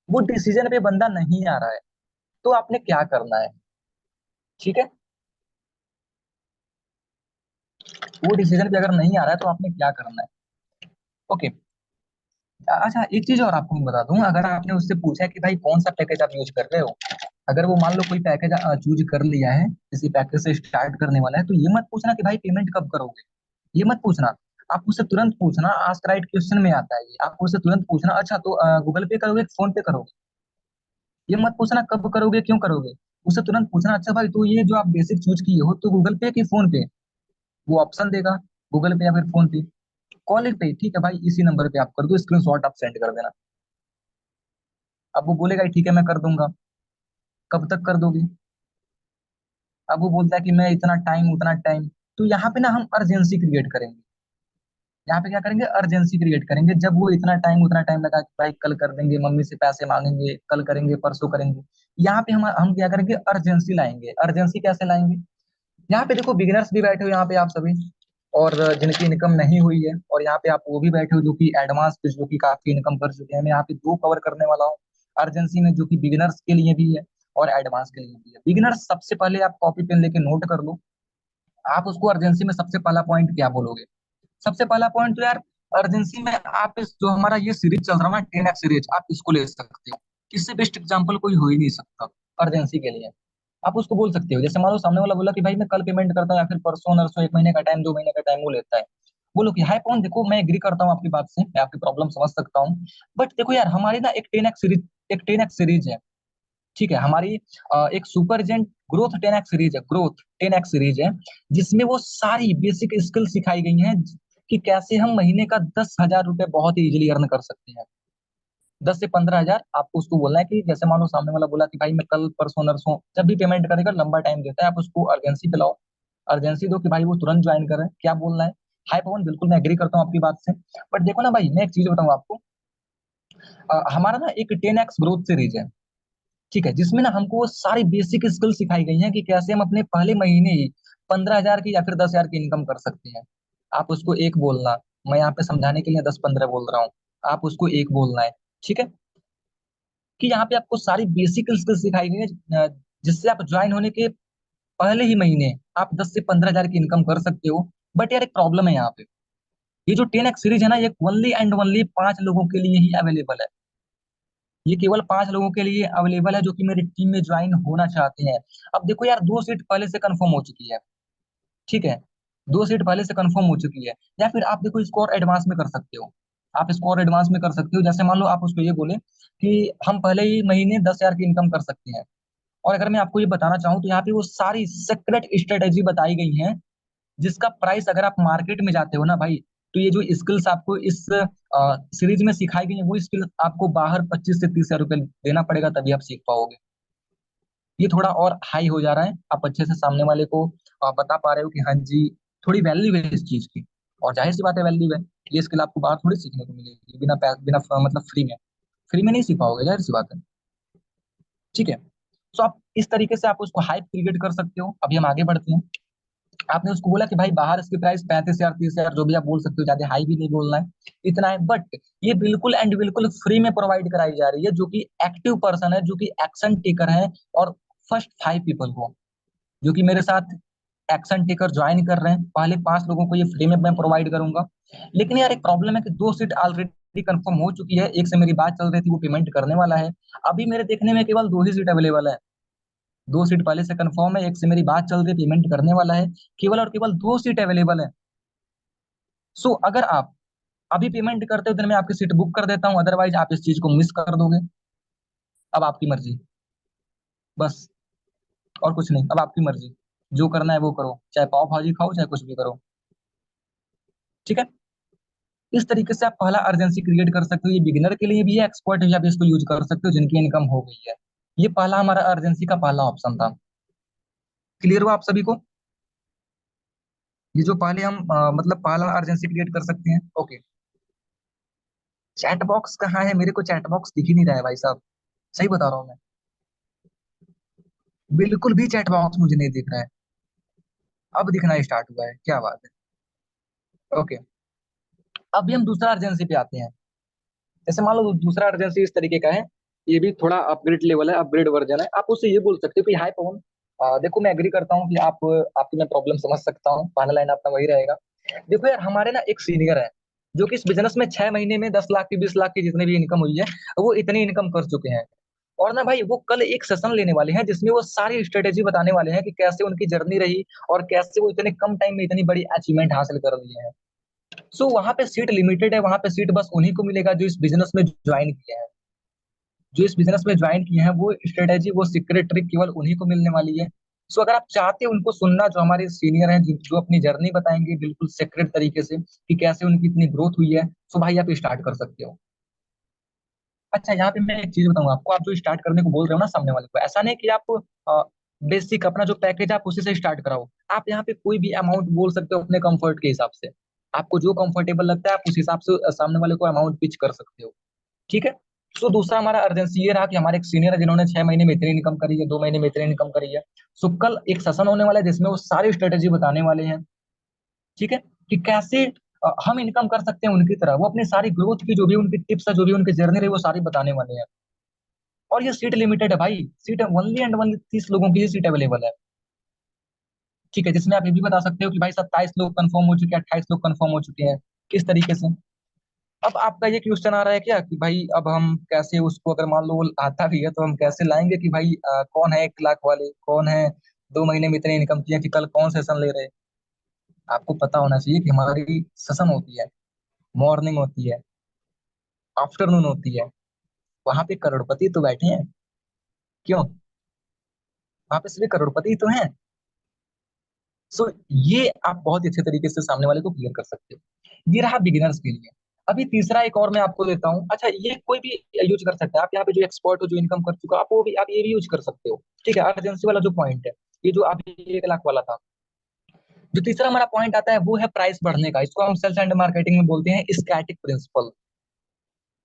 वो डिसीजन पे बंदा नहीं आ रहा है, तो आपने क्या करना है। ठीक है। वो डिसीजन पे अगर नहीं आ रहा है तो आपने क्या करना है। ओके। अच्छा, एक चीज और आपको मैं बता दूं, अगर आपने उससे पूछा कि भाई कौन सा पैकेज आप यूज कर रहे हो, अगर वो मान लो कोई पैकेज चूज कर लिया है, किसी पैकेज से स्टार्ट करने वाला है, तो ये मत पूछना कि भाई पेमेंट कब करोगे। ये मत पूछना। आप उससे तुरंत पूछना, आस्क राइट क्वेश्चन में आता है ये, आप उससे तुरंत पूछना, अच्छा तो गूगल पे करोगे फोन पे करोगे। ये मत पूछना कब करोगे क्यों करोगे। उससे तुरंत पूछना, अच्छा भाई तो ये जो आप बेसिक चूज किए हो तो गूगल पे कि फोन पे। वो ऑप्शन देगा, गूगल पे या फिर फोन पे। कॉल इट पे, ठीक है भाई इसी नंबर पे आप कर दो, स्क्रीनशॉट आप सेंड कर देना। अब वो बोलेगा ठीक है मैं कर दूंगा। कब तक कर दोगे। अब वो बोलता है कि मैं इतना टाइम उतना टाइम, तो यहाँ पे ना हम अर्जेंसी क्रिएट करेंगे। यहाँ पे क्या करेंगे, अर्जेंसी क्रिएट करेंगे। जब वो इतना टाइम उतना टाइम लगा कि भाई कल कर देंगे, मम्मी से पैसे मांगेंगे, कल करेंगे, परसों करेंगे, यहाँ पे हम क्या करेंगे, अर्जेंसी लाएंगे। अर्जेंसी कैसे लाएंगे, यहाँ पे देखो बिगिनर्स भी बैठे हो यहाँ पे आप सभी, और जिनकी इनकम नहीं हुई है, और यहाँ पे आप वो भी बैठे हो जो कि एडवांस पे, जो कि काफी इनकम कर चुके हैं। मैं यहाँ पे 2 कवर करने वाला हूँ अर्जेंसी में, जो कि बिगिनर्स के लिए भी है और एडवांस के लिए भी है। बिगिनर्स सबसे पहले आप कॉपी पेन लेके नोट कर लो, आप उसको अर्जेंसी में सबसे पहला पॉइंट क्या बोलोगे। सबसे पहला पॉइंट तो यार, अर्जेंसी में आप इस जो हमारा ये सीरीज चल रहा है ना 10x सीरीज, आप इसको ले सकते हो। इससे बेस्ट एग्जांपल कोई हो ही नहीं सकता अर्जेंसी के लिए। आप उसको बोल सकते हो, जैसे मान लो सामने वाला बोला कि भाई मैं कल पेमेंट करता हूँ या फिर परसों नरसों, 1 महीने का टाइम 2 महीने का टाइम वो लेता है। बोलो कि हाय पवन, देखो मैं एग्री करता हूँ आपकी बात से, मैं आपकी प्रॉब्लम समझ सकता हूँ, बट देखो यार हमारी ना एक 10x सीरीज है। ठीक है। हमारी एक super agent growth 10x series है, ग्रोथ 10x सीरीज है, जिसमें वो सारी बेसिक स्किल सिखाई गई हैं कि कैसे हम महीने का 10,000 रुपए बहुत ही इजीली अर्न कर सकते हैं। 10 से 15 हजार आपको उसको बोलना है कि जैसे मानो सामने वाला बोला कि भाई मैं कल परसों नरसों, जब भी पेमेंट करेगा लंबा टाइम देता है, आप उसको अर्जेंसी पे लाओ। अर्जेंसी दो कि भाई वो तुरंत ज्वाइन कर रहे हैं, क्या बोलना है। हाय पवन, बिल्कुल मैं एग्री करता हूँ आपकी बात से, बट देखो ना भाई मैं एक चीज बताऊँ आपको, हमारा ना एक 10x ग्रोथ सीरीज है। ठीक है। जिसमें ना हमको वो सारी बेसिक स्किल सिखाई गई हैं कि कैसे हम अपने पहले महीने ही 15 हजार की या फिर 10 हजार की इनकम कर सकते हैं। आप उसको एक बोलना, मैं यहाँ पे समझाने के लिए 10-15 बोल रहा हूँ, आप उसको एक बोलना है। ठीक है। कि यहाँ पे आपको सारी बेसिक स्किल सिखाई गई है, जिससे आप ज्वाइन होने के पहले ही महीने आप 10 से 15 हजार की इनकम कर सकते हो। बट यार एक प्रॉब्लम है यहाँ पे, ये जो 10x सीरीज है ना, ये ओनली एंड ओनली 5 लोगों के लिए ही अवेलेबल है। ये केवल 5 लोगों के लिए अवेलेबल है जो कि मेरी टीम में ज्वाइन होना चाहते हैं। अब देखो यार 2 सीट पहले से कंफर्म हो चुकी है। ठीक है। 2 सीट पहले से कंफर्म हो चुकी है। या फिर आप देखो इसको और एडवांस में कर सकते हो। आप इसको और एडवांस में कर सकते हो, जैसे मान लो आप उसको ये बोले कि हम पहले ही महीने 10 हजार की इनकम कर सकते हैं। और अगर मैं आपको ये बताना चाहूँ तो यहाँ पे वो सारी सीक्रेट स्ट्रेटेजी बताई गई है, जिसका प्राइस अगर आप मार्केट में जाते हो ना भाई, तो ये जो स्किल्स आपको इस सीरीज में सिखाई गई है, वो स्किल आपको बाहर 25 से 30 हजार रुपये देना पड़ेगा, तभी आप सीख पाओगे। ये थोड़ा और हाई हो जा रहा है, आप अच्छे से सामने वाले को बता पा रहे हो कि हाँ जी, थोड़ी वैल्यू है इस चीज की। और जाहिर सी बात है वैल्यू है, ये स्किल आपको बाहर थोड़ी सीखने को मिलेगी बिना मतलब फ्री में नहीं सीख पाओगे, जाहिर सी बात है। ठीक है। तो आप इस तरीके से आप उसको हाइप क्रिएट कर सकते हो। अभी हम आगे बढ़ते हैं। आपने उसको बोला कि भाई बाहर इसकी प्राइस 35 हजार 30 हजार, जो भी आप बोल सकते हो, ज्यादा हाई भी नहीं बोलना है, इतना है। बट ये बिल्कुल एंड बिल्कुल फ्री में प्रोवाइड कराई जा रही है, जो कि एक्टिव पर्सन है, जो कि एक्शन टेकर है, और फर्स्ट 5 पीपल को जो कि मेरे साथ एक्शन टेकर ज्वाइन कर रहे हैं, पहले 5 लोगों को ये फ्री में मैं प्रोवाइड करूंगा। लेकिन यार एक प्रॉब्लम है कि 2 सीट ऑलरेडी कंफर्म हो चुकी है, एक से मेरी बात चल रही थी, वो पेमेंट करने वाला है। अभी मेरे देखने में केवल 2 ही सीट अवेलेबल है। 2 सीट पहले से कंफर्म है, एक से मेरी बात चल रही है, पेमेंट करने वाला है। केवल और केवल 2 सीट अवेलेबल है। सो अगर आप अभी पेमेंट करते हो तो मैं आपकी सीट बुक कर देता हूँ, अदरवाइज आप इस चीज को मिस कर दोगे। अब आपकी मर्जी, बस, और कुछ नहीं। अब आपकी मर्जी, जो करना है वो करो, चाहे पाव भाजी खाओ चाहे कुछ भी करो। ठीक है। इस तरीके से आप पहला अर्जेंसी क्रिएट कर सकते हो। ये बिगिनर के लिए भी है, एक्सपर्ट भी आप इसको यूज कर सकते हो जिनकी इनकम हो गई है। ये पहला हमारा अर्जेंसी का पहला ऑप्शन था। क्लियर हुआ आप सभी को। ये जो पहले हम मतलब पहला अर्जेंसी क्रिएट कर सकते हैं। ओके, चैट बॉक्स कहाँ है? मेरे को चैट बॉक्स दिख ही नहीं रहा है भाई साहब, सही बता रहा हूँ मैं, बिल्कुल भी चैट बॉक्स मुझे नहीं दिख रहा है। अब दिखना स्टार्ट हुआ है, क्या बात है। ओके, अभी हम दूसरा अर्जेंसी पे आते हैं। जैसे मान लो दूसरा अर्जेंसी इस तरीके का है, ये भी थोड़ा अपग्रेड लेवल है, अपग्रेड वर्जन है। आप उससे ये बोल सकते हो कि हाय पवन, देखो मैं एग्री करता हूँ कि आपकी मैं प्रॉब्लम समझ सकता हूँ, पहला लाइन आपका वही रहेगा। देखो यार, हमारे ना एक सीनियर है जो कि इस बिजनेस में 6 महीने में 10 लाख की 20 लाख की जितनी भी इनकम हुई है, वो इतनी इनकम कर चुके हैं। और ना भाई, वो कल एक सेशन लेने वाले हैं जिसमें वो सारी स्ट्रेटेजी बताने वाले हैं कि कैसे उनकी जर्नी रही और कैसे वो इतने कम टाइम में इतनी बड़ी अचीवमेंट हासिल कर लिए हैं। सो वहां पे सीट लिमिटेड है, वहां पे सीट बस उन्हीं को मिलेगा जो इस बिजनेस में ज्वाइन किए हैं। जो इस बिजनेस में ज्वाइन किए हैं, वो स्ट्रेटेजी, वो सीक्रेट ट्रिक केवल उन्हीं को मिलने वाली है। सो अगर आप चाहते हैं उनको सुनना, जो हमारे सीनियर हैं, जो अपनी जर्नी बताएंगे बिल्कुल सीक्रेट तरीके से कि कैसे उनकी इतनी ग्रोथ हुई है, सो भाई आप स्टार्ट कर सकते हो। अच्छा, यहाँ पे मैं एक चीज बताऊंगा आपको, आप जो स्टार्ट करने को बोल रहे हो ना सामने वाले को, ऐसा नहीं कि आप बेसिक अपना जो पैकेज आप उसी से स्टार्ट कराओ। आप यहाँ पे कोई भी अमाउंट बोल सकते हो अपने कंफर्ट के हिसाब से। आपको जो कंफर्टेबल लगता है आप उस हिसाब से सामने वाले को अमाउंट पिच कर सकते हो। ठीक है। सो दूसरा हमारा अर्जेंसी ये रहा कि हमारे एक सीनियर है जिन्होंने 6 महीने में इतनी इनकम करी है, 2 महीने में इतनी इनकम करी है। सो कल एक सेशन होने वाला है जिसमें वो सारी स्ट्रेटेजी बताने वाले हैं। ठीक है, कि कैसे हम इनकम कर सकते हैं उनकी तरह। वो अपनी सारी ग्रोथ की जो भी उनकी टिप्स है, जो भी उनकी जर्नी रही, वो सारी बताने वाले हैं। और ये सीट लिमिटेड है भाई, सीट ओनली एंड ओनली 30 लोगों की ही सीट अवेलेबल है। ठीक है, जिसमें आप ये भी बता सकते हो कि भाई 27 लोग कंफर्म हो चुके हैं, 28 लोग कंफर्म हो चुके हैं, किस तरीके से। अब आपका ये क्वेश्चन आ रहा है क्या कि भाई अब हम कैसे उसको, अगर मान लो वो आता भी है तो हम कैसे लाएंगे कि भाई कौन है 1 लाख वाले, कौन है 2 महीने में इतनी इनकम किया, कि कल कौन सेशन ले रहे हैं। आपको पता होना चाहिए कि हमारी सेशन होती है, मॉर्निंग होती है, आफ्टरनून होती है। वहां पे करोड़पति तो बैठे हैं, क्यों? वहां पे सभी करोड़पति तो हैं। सो ये आप बहुत ही अच्छे तरीके से सामने वाले को क्लियर कर सकते हो। ये रहा बिगिनर्स के लिए। अभी तीसरा एक और मैं आपको देता हूँ। अच्छा, ये कोई भी यूज कर सकता है। आप यहाँ पे जो एक्सपर्ट हो, जो इनकम कर चुका, आप वो भी, आप ये भी यूज कर सकते हो। ठीक है, अर्जेंसी वाला जो पॉइंट है, ये जो अभी 1 लाख वाला था। जो तीसरा हमारा पॉइंट आता है वो है प्राइस बढ़ने का। इसको हम सेल्स एंड मार्केटिंग में बोलते हैं स्टैटिक प्रिंसिपल।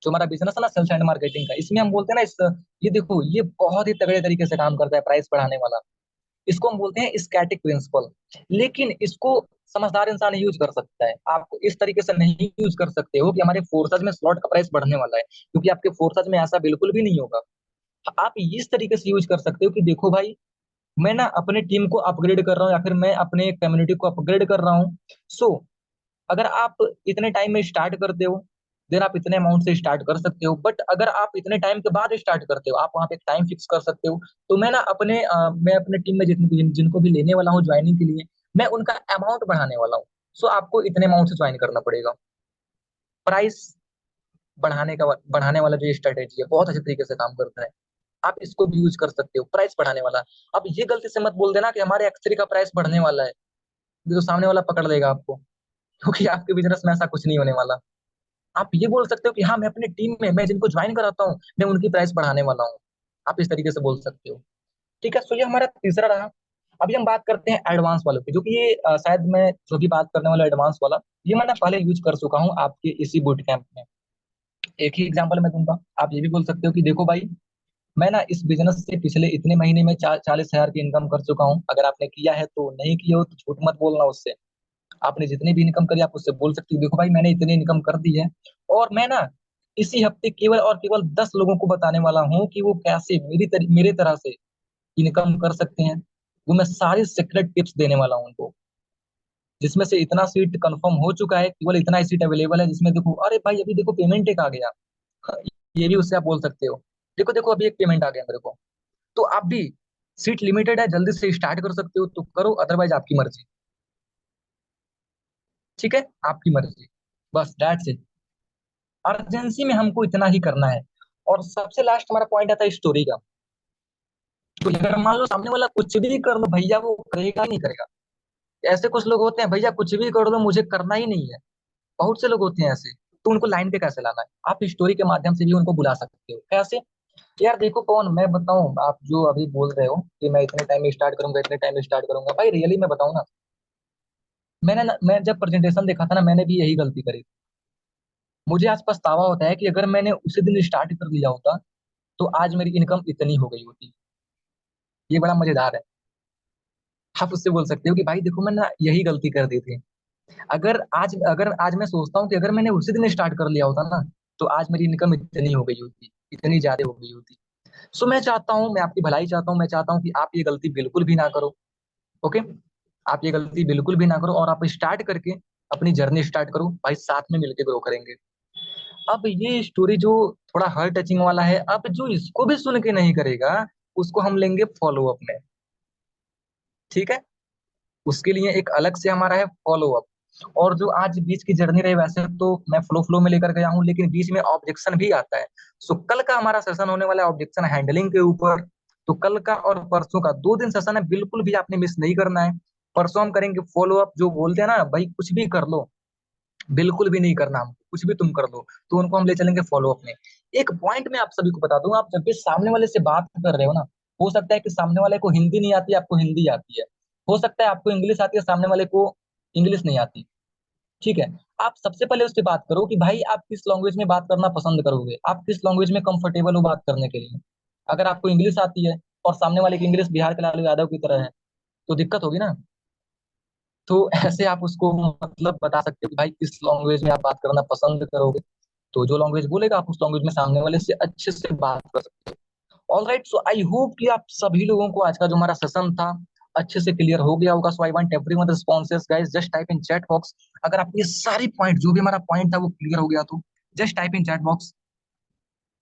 जो हमारा बिजनेस है ना सेल्स एंड मार्केटिंग का, इसमें हम बोलते हैं ना ये देखो, ये बहुत ही तगड़े तरीके से काम करता है प्राइस बढ़ाने वाला। इसको हम बोलते हैं स्टैटिक प्रिंसिपल। लेकिन इसको समझदार इंसान यूज कर सकता है। आप इस तरीके से नहीं यूज कर सकते हो कि हमारे फोर्सेज में स्लॉट का प्राइस बढ़ने वाला है, क्योंकि आपके फोर्सेज में ऐसा बिल्कुल भी नहीं होगा। आप इस तरीके से यूज कर सकते हो कि देखो भाई, मैं ना अपने टीम को अपग्रेड कर रहा हूँ या फिर मैं अपने कम्युनिटी को अपग्रेड कर रहा हूँ। सो अगर आप इतने टाइम में स्टार्ट करते हो, देन आप इतने अमाउंट से स्टार्ट कर सकते हो। बट अगर आप इतने टाइम के बाद स्टार्ट करते हो, आप वहां पे एक टाइम फिक्स कर सकते हो। तो मैं ना मैं अपने टीम में जिनको भी लेने वाला हूँ ज्वाइनिंग के लिए, मैं उनका अमाउंट बढ़ाने वाला हूँ। सो आपको इतने अमाउंट से ज्वाइन करना पड़ेगा। प्राइस बढ़ाने वाला जो स्ट्रेटेजी है, बहुत अच्छे तरीके से काम करता है। आप इसको भी यूज कर सकते हो, प्राइस बढ़ाने वाला। अब ये गलती से मत बोल देना कि हमारे एक्स का प्राइस बढ़ने वाला है, ये तो सामने वाला पकड़ लेगा आपको, क्योंकि आपके बिजनेस में ऐसा कुछ नहीं होने वाला। आप ये बोल सकते हो कि हाँ, मैं अपनी टीम में मैं जिनको ज्वाइन कराता हूँ, मैं उनकी प्राइस बढ़ाने वाला हूँ। आप इस तरीके से बोल सकते हो। ठीक है, सो ये हमारा तीसरा रहा। अभी हम बात करते हैं एडवांस वालों की, जो कि ये शायद मैं जो भी बात करने वाला एडवांस वाला, ये मैंने पहले यूज कर चुका हूँ आपके इसी बूट कैंप में। एक ही एग्जाम्पल मैं दूंगा। आप ये भी बोल सकते हो कि देखो भाई, मैं ना इस बिजनेस से पिछले इतने महीने में 40,000 की इनकम कर चुका हूँ। अगर आपने किया है तो, नहीं किया हो तो झूठ मत बोलना उससे। आपने जितनी भी इनकम करी आप उससे बोल सकते हो, देखो भाई मैंने इतनी इनकम कर दी है। और मैं ना इसी हफ्ते केवल और केवल 10 लोगों को बताने वाला हूँ कि वो कैसे मेरे तरह से इनकम कर सकते हैं। वो मैं सारी सीक्रेट टिप्स देने वाला हूँ उनको, जिसमें से इतना सीट कंफर्म हो चुका है, केवल इतना ही सीट अवेलेबल है, जिसमें देखो, अरे भाई अभी देखो पेमेंट एक आ गया। हाँ, ये भी उससे आप बोल सकते हो, देखो देखो अभी एक पेमेंट आ गया मेरे को। तो आप भी, सीट लिमिटेड है, जल्दी से स्टार्ट कर सकते हो तो करो, अदरवाइज आपकी मर्जी। ठीक है, आपकी मर्जी। बस दैट्स इट। अर्जेंसी में हमको इतना ही करना है। और सबसे लास्ट हमारा पॉइंट आता है स्टोरी का। तो अगर मान लो सामने वाला कुछ भी कर लो भैया, वो करेगा ही नहीं करेगा। ऐसे कुछ लोग होते हैं, भैया कुछ भी कर दो मुझे करना ही नहीं है। बहुत से लोग होते हैं ऐसे। तो उनको लाइन पे कैसे लाना है? आप स्टोरी के माध्यम से भी उनको बुला सकते हो। कैसे? यार देखो कौन, मैं बताऊं, आप जो अभी बोल रहे हो कि मैं इतने टाइम में स्टार्ट करूंगा, इतने टाइम में स्टार्ट करूंगा, भाई रियली मैं बताऊं ना, मैं जब प्रेजेंटेशन देखा था ना, मैंने भी यही गलती करी। मुझे आज पछतावा होता है कि अगर मैंने उसी दिन स्टार्ट कर लिया होता तो आज मेरी इनकम इतनी हो गई होती। ये बड़ा मजेदार है। आप उससे बोल सकते हो कि भाई देखो मैंने यही गलती कर दी थी। अगर आज मैं सोचता हूँ कि अगर मैंने उसी दिन स्टार्ट कर लिया होता ना, तो आज मेरी इनकम इतनी हो गई होती, इतनी ज्यादा हो गई होती। सो मैं चाहता हूँ, मैं आपकी भलाई चाहता हूँ, मैं चाहता हूँ कि आप ये गलती बिल्कुल भी ना करो। ओके, आप ये गलती बिल्कुल भी ना करो, और आप स्टार्ट करके अपनी जर्नी स्टार्ट करो भाई, साथ में मिलकर ग्रो करेंगे। अब ये स्टोरी जो थोड़ा हार्ट टचिंग वाला है, अब जो इसको भी सुन के नहीं करेगा उसको हम लेंगे फॉलो अप में। ठीक है, उसके लिए एक अलग से हमारा है फॉलो अप। और जो आज बीच की जर्नी रही, वैसे तो मैं फ्लो फ्लो में लेकर गया हूँ, लेकिन बीच में ऑब्जेक्शन भी आता है। सो कल का हमारा सेशन होने वाला है ऑब्जेक्शन हैंडलिंग के ऊपर। तो कल का और परसों का 2 दिन सेशन है, बिल्कुल भी आपने मिस नहीं करना है। परसों हम करेंगे फॉलो अप। जो बोलते हैं ना भाई कुछ भी कर लो, बिल्कुल भी नहीं करना हमको, कुछ भी तुम कर लो, तो उनको हम ले चलेंगे फॉलो अप में। एक पॉइंट मैं आप सभी को बता दूं, आप जब भी सामने वाले से बात कर रहे हो ना, हो सकता है कि सामने वाले को हिंदी नहीं आती, आपको हिंदी आती है। हो सकता है आपको इंग्लिश आती है, सामने वाले को इंग्लिश नहीं आती। ठीक है, आप सबसे पहले उससे बात करो कि भाई आप किस लैंग्वेज में बात करना पसंद करोगे, आप किस लैंग्वेज में कंफर्टेबल हो बात करने के लिए। अगर आपको इंग्लिश आती है और सामने वाले की इंग्लिश बिहार के लालू यादव की तरह है, तो दिक्कत होगी ना। तो ऐसे आप उसको मतलब बता सकते हो कि भाई किस लैंग्वेज में आप बात करना पसंद करोगे। तो जो लैंग्वेज बोलेगा आप उस लैंग्वेज में सामने वाले से अच्छे से बात कर सकते हो। All right, so I hope कि आप सभी लोगों को आज का जो हमारा सेशन था अच्छे से क्लियर हो गया होगा। So I want everyone responses guys, just type in chat box अगर आप ये सारी पॉइंट, जो भी हमारा पॉइंट था वो क्लियर हो गया तो just type in chat box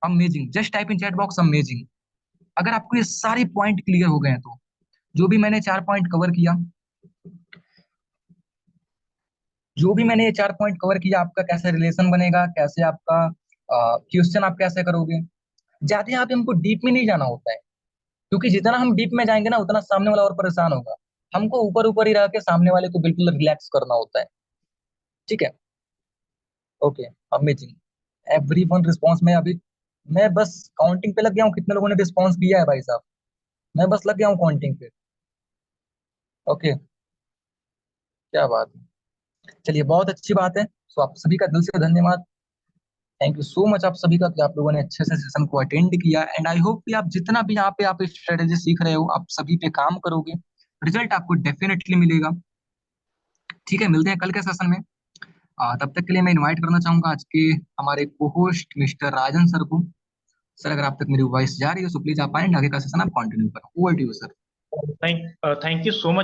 amazing, just type in chat box amazing. अगर आपको ये सारी पॉइंट क्लियर हो गए हैं तो जो भी मैंने 4 पॉइंट कवर किया, जो भी मैंने ये 4 पॉइंट कवर किया, आपका कैसे रिलेशन बनेगा, कैसे आपका क्वेश्चन आप कैसे करोगे, ज्यादा यहाँ पे हमको डीप में नहीं जाना होता है। क्योंकि जितना हम डीप में जाएंगे ना उतना सामने वाला और परेशान होगा। हमको ऊपर ऊपर ही रह के सामने वाले को बिल्कुल रिलैक्स करना होता है। ठीक है, okay, amazing. Every one response में अभी मैं बस काउंटिंग पे लग गया हूँ कितने लोगों ने रिस्पॉन्स किया है भाई साहब। मैं बस लग गया हूँ काउंटिंग पे। ओके, क्या बात है। चलिए, बहुत अच्छी बात है। सो आप सभी का दिल से धन्यवाद। थैंक यू सो मच आप सभी का कि आप लोगों ने अच्छे से सेशन को अटेंड किया। एंड आई होप कि आप जितना भी यहाँ पे आप स्ट्रेटेजी सीख रहे हो आप सभी पे काम करोगे, रिजल्ट आपको डेफिनेटली मिलेगा। ठीक है, मिलते हैं कल के सेशन में। तब तक के लिए मैं इनवाइट करना चाहूंगा आज के हमारे को होस्ट मिस्टर राजन सर को। सर अगर आप तक मेरी वॉइस जा रही हो तो प्लीज आप आए आगे का सेशन आप कंटिन्यू करो। Over to you sir. Thank thank you so much.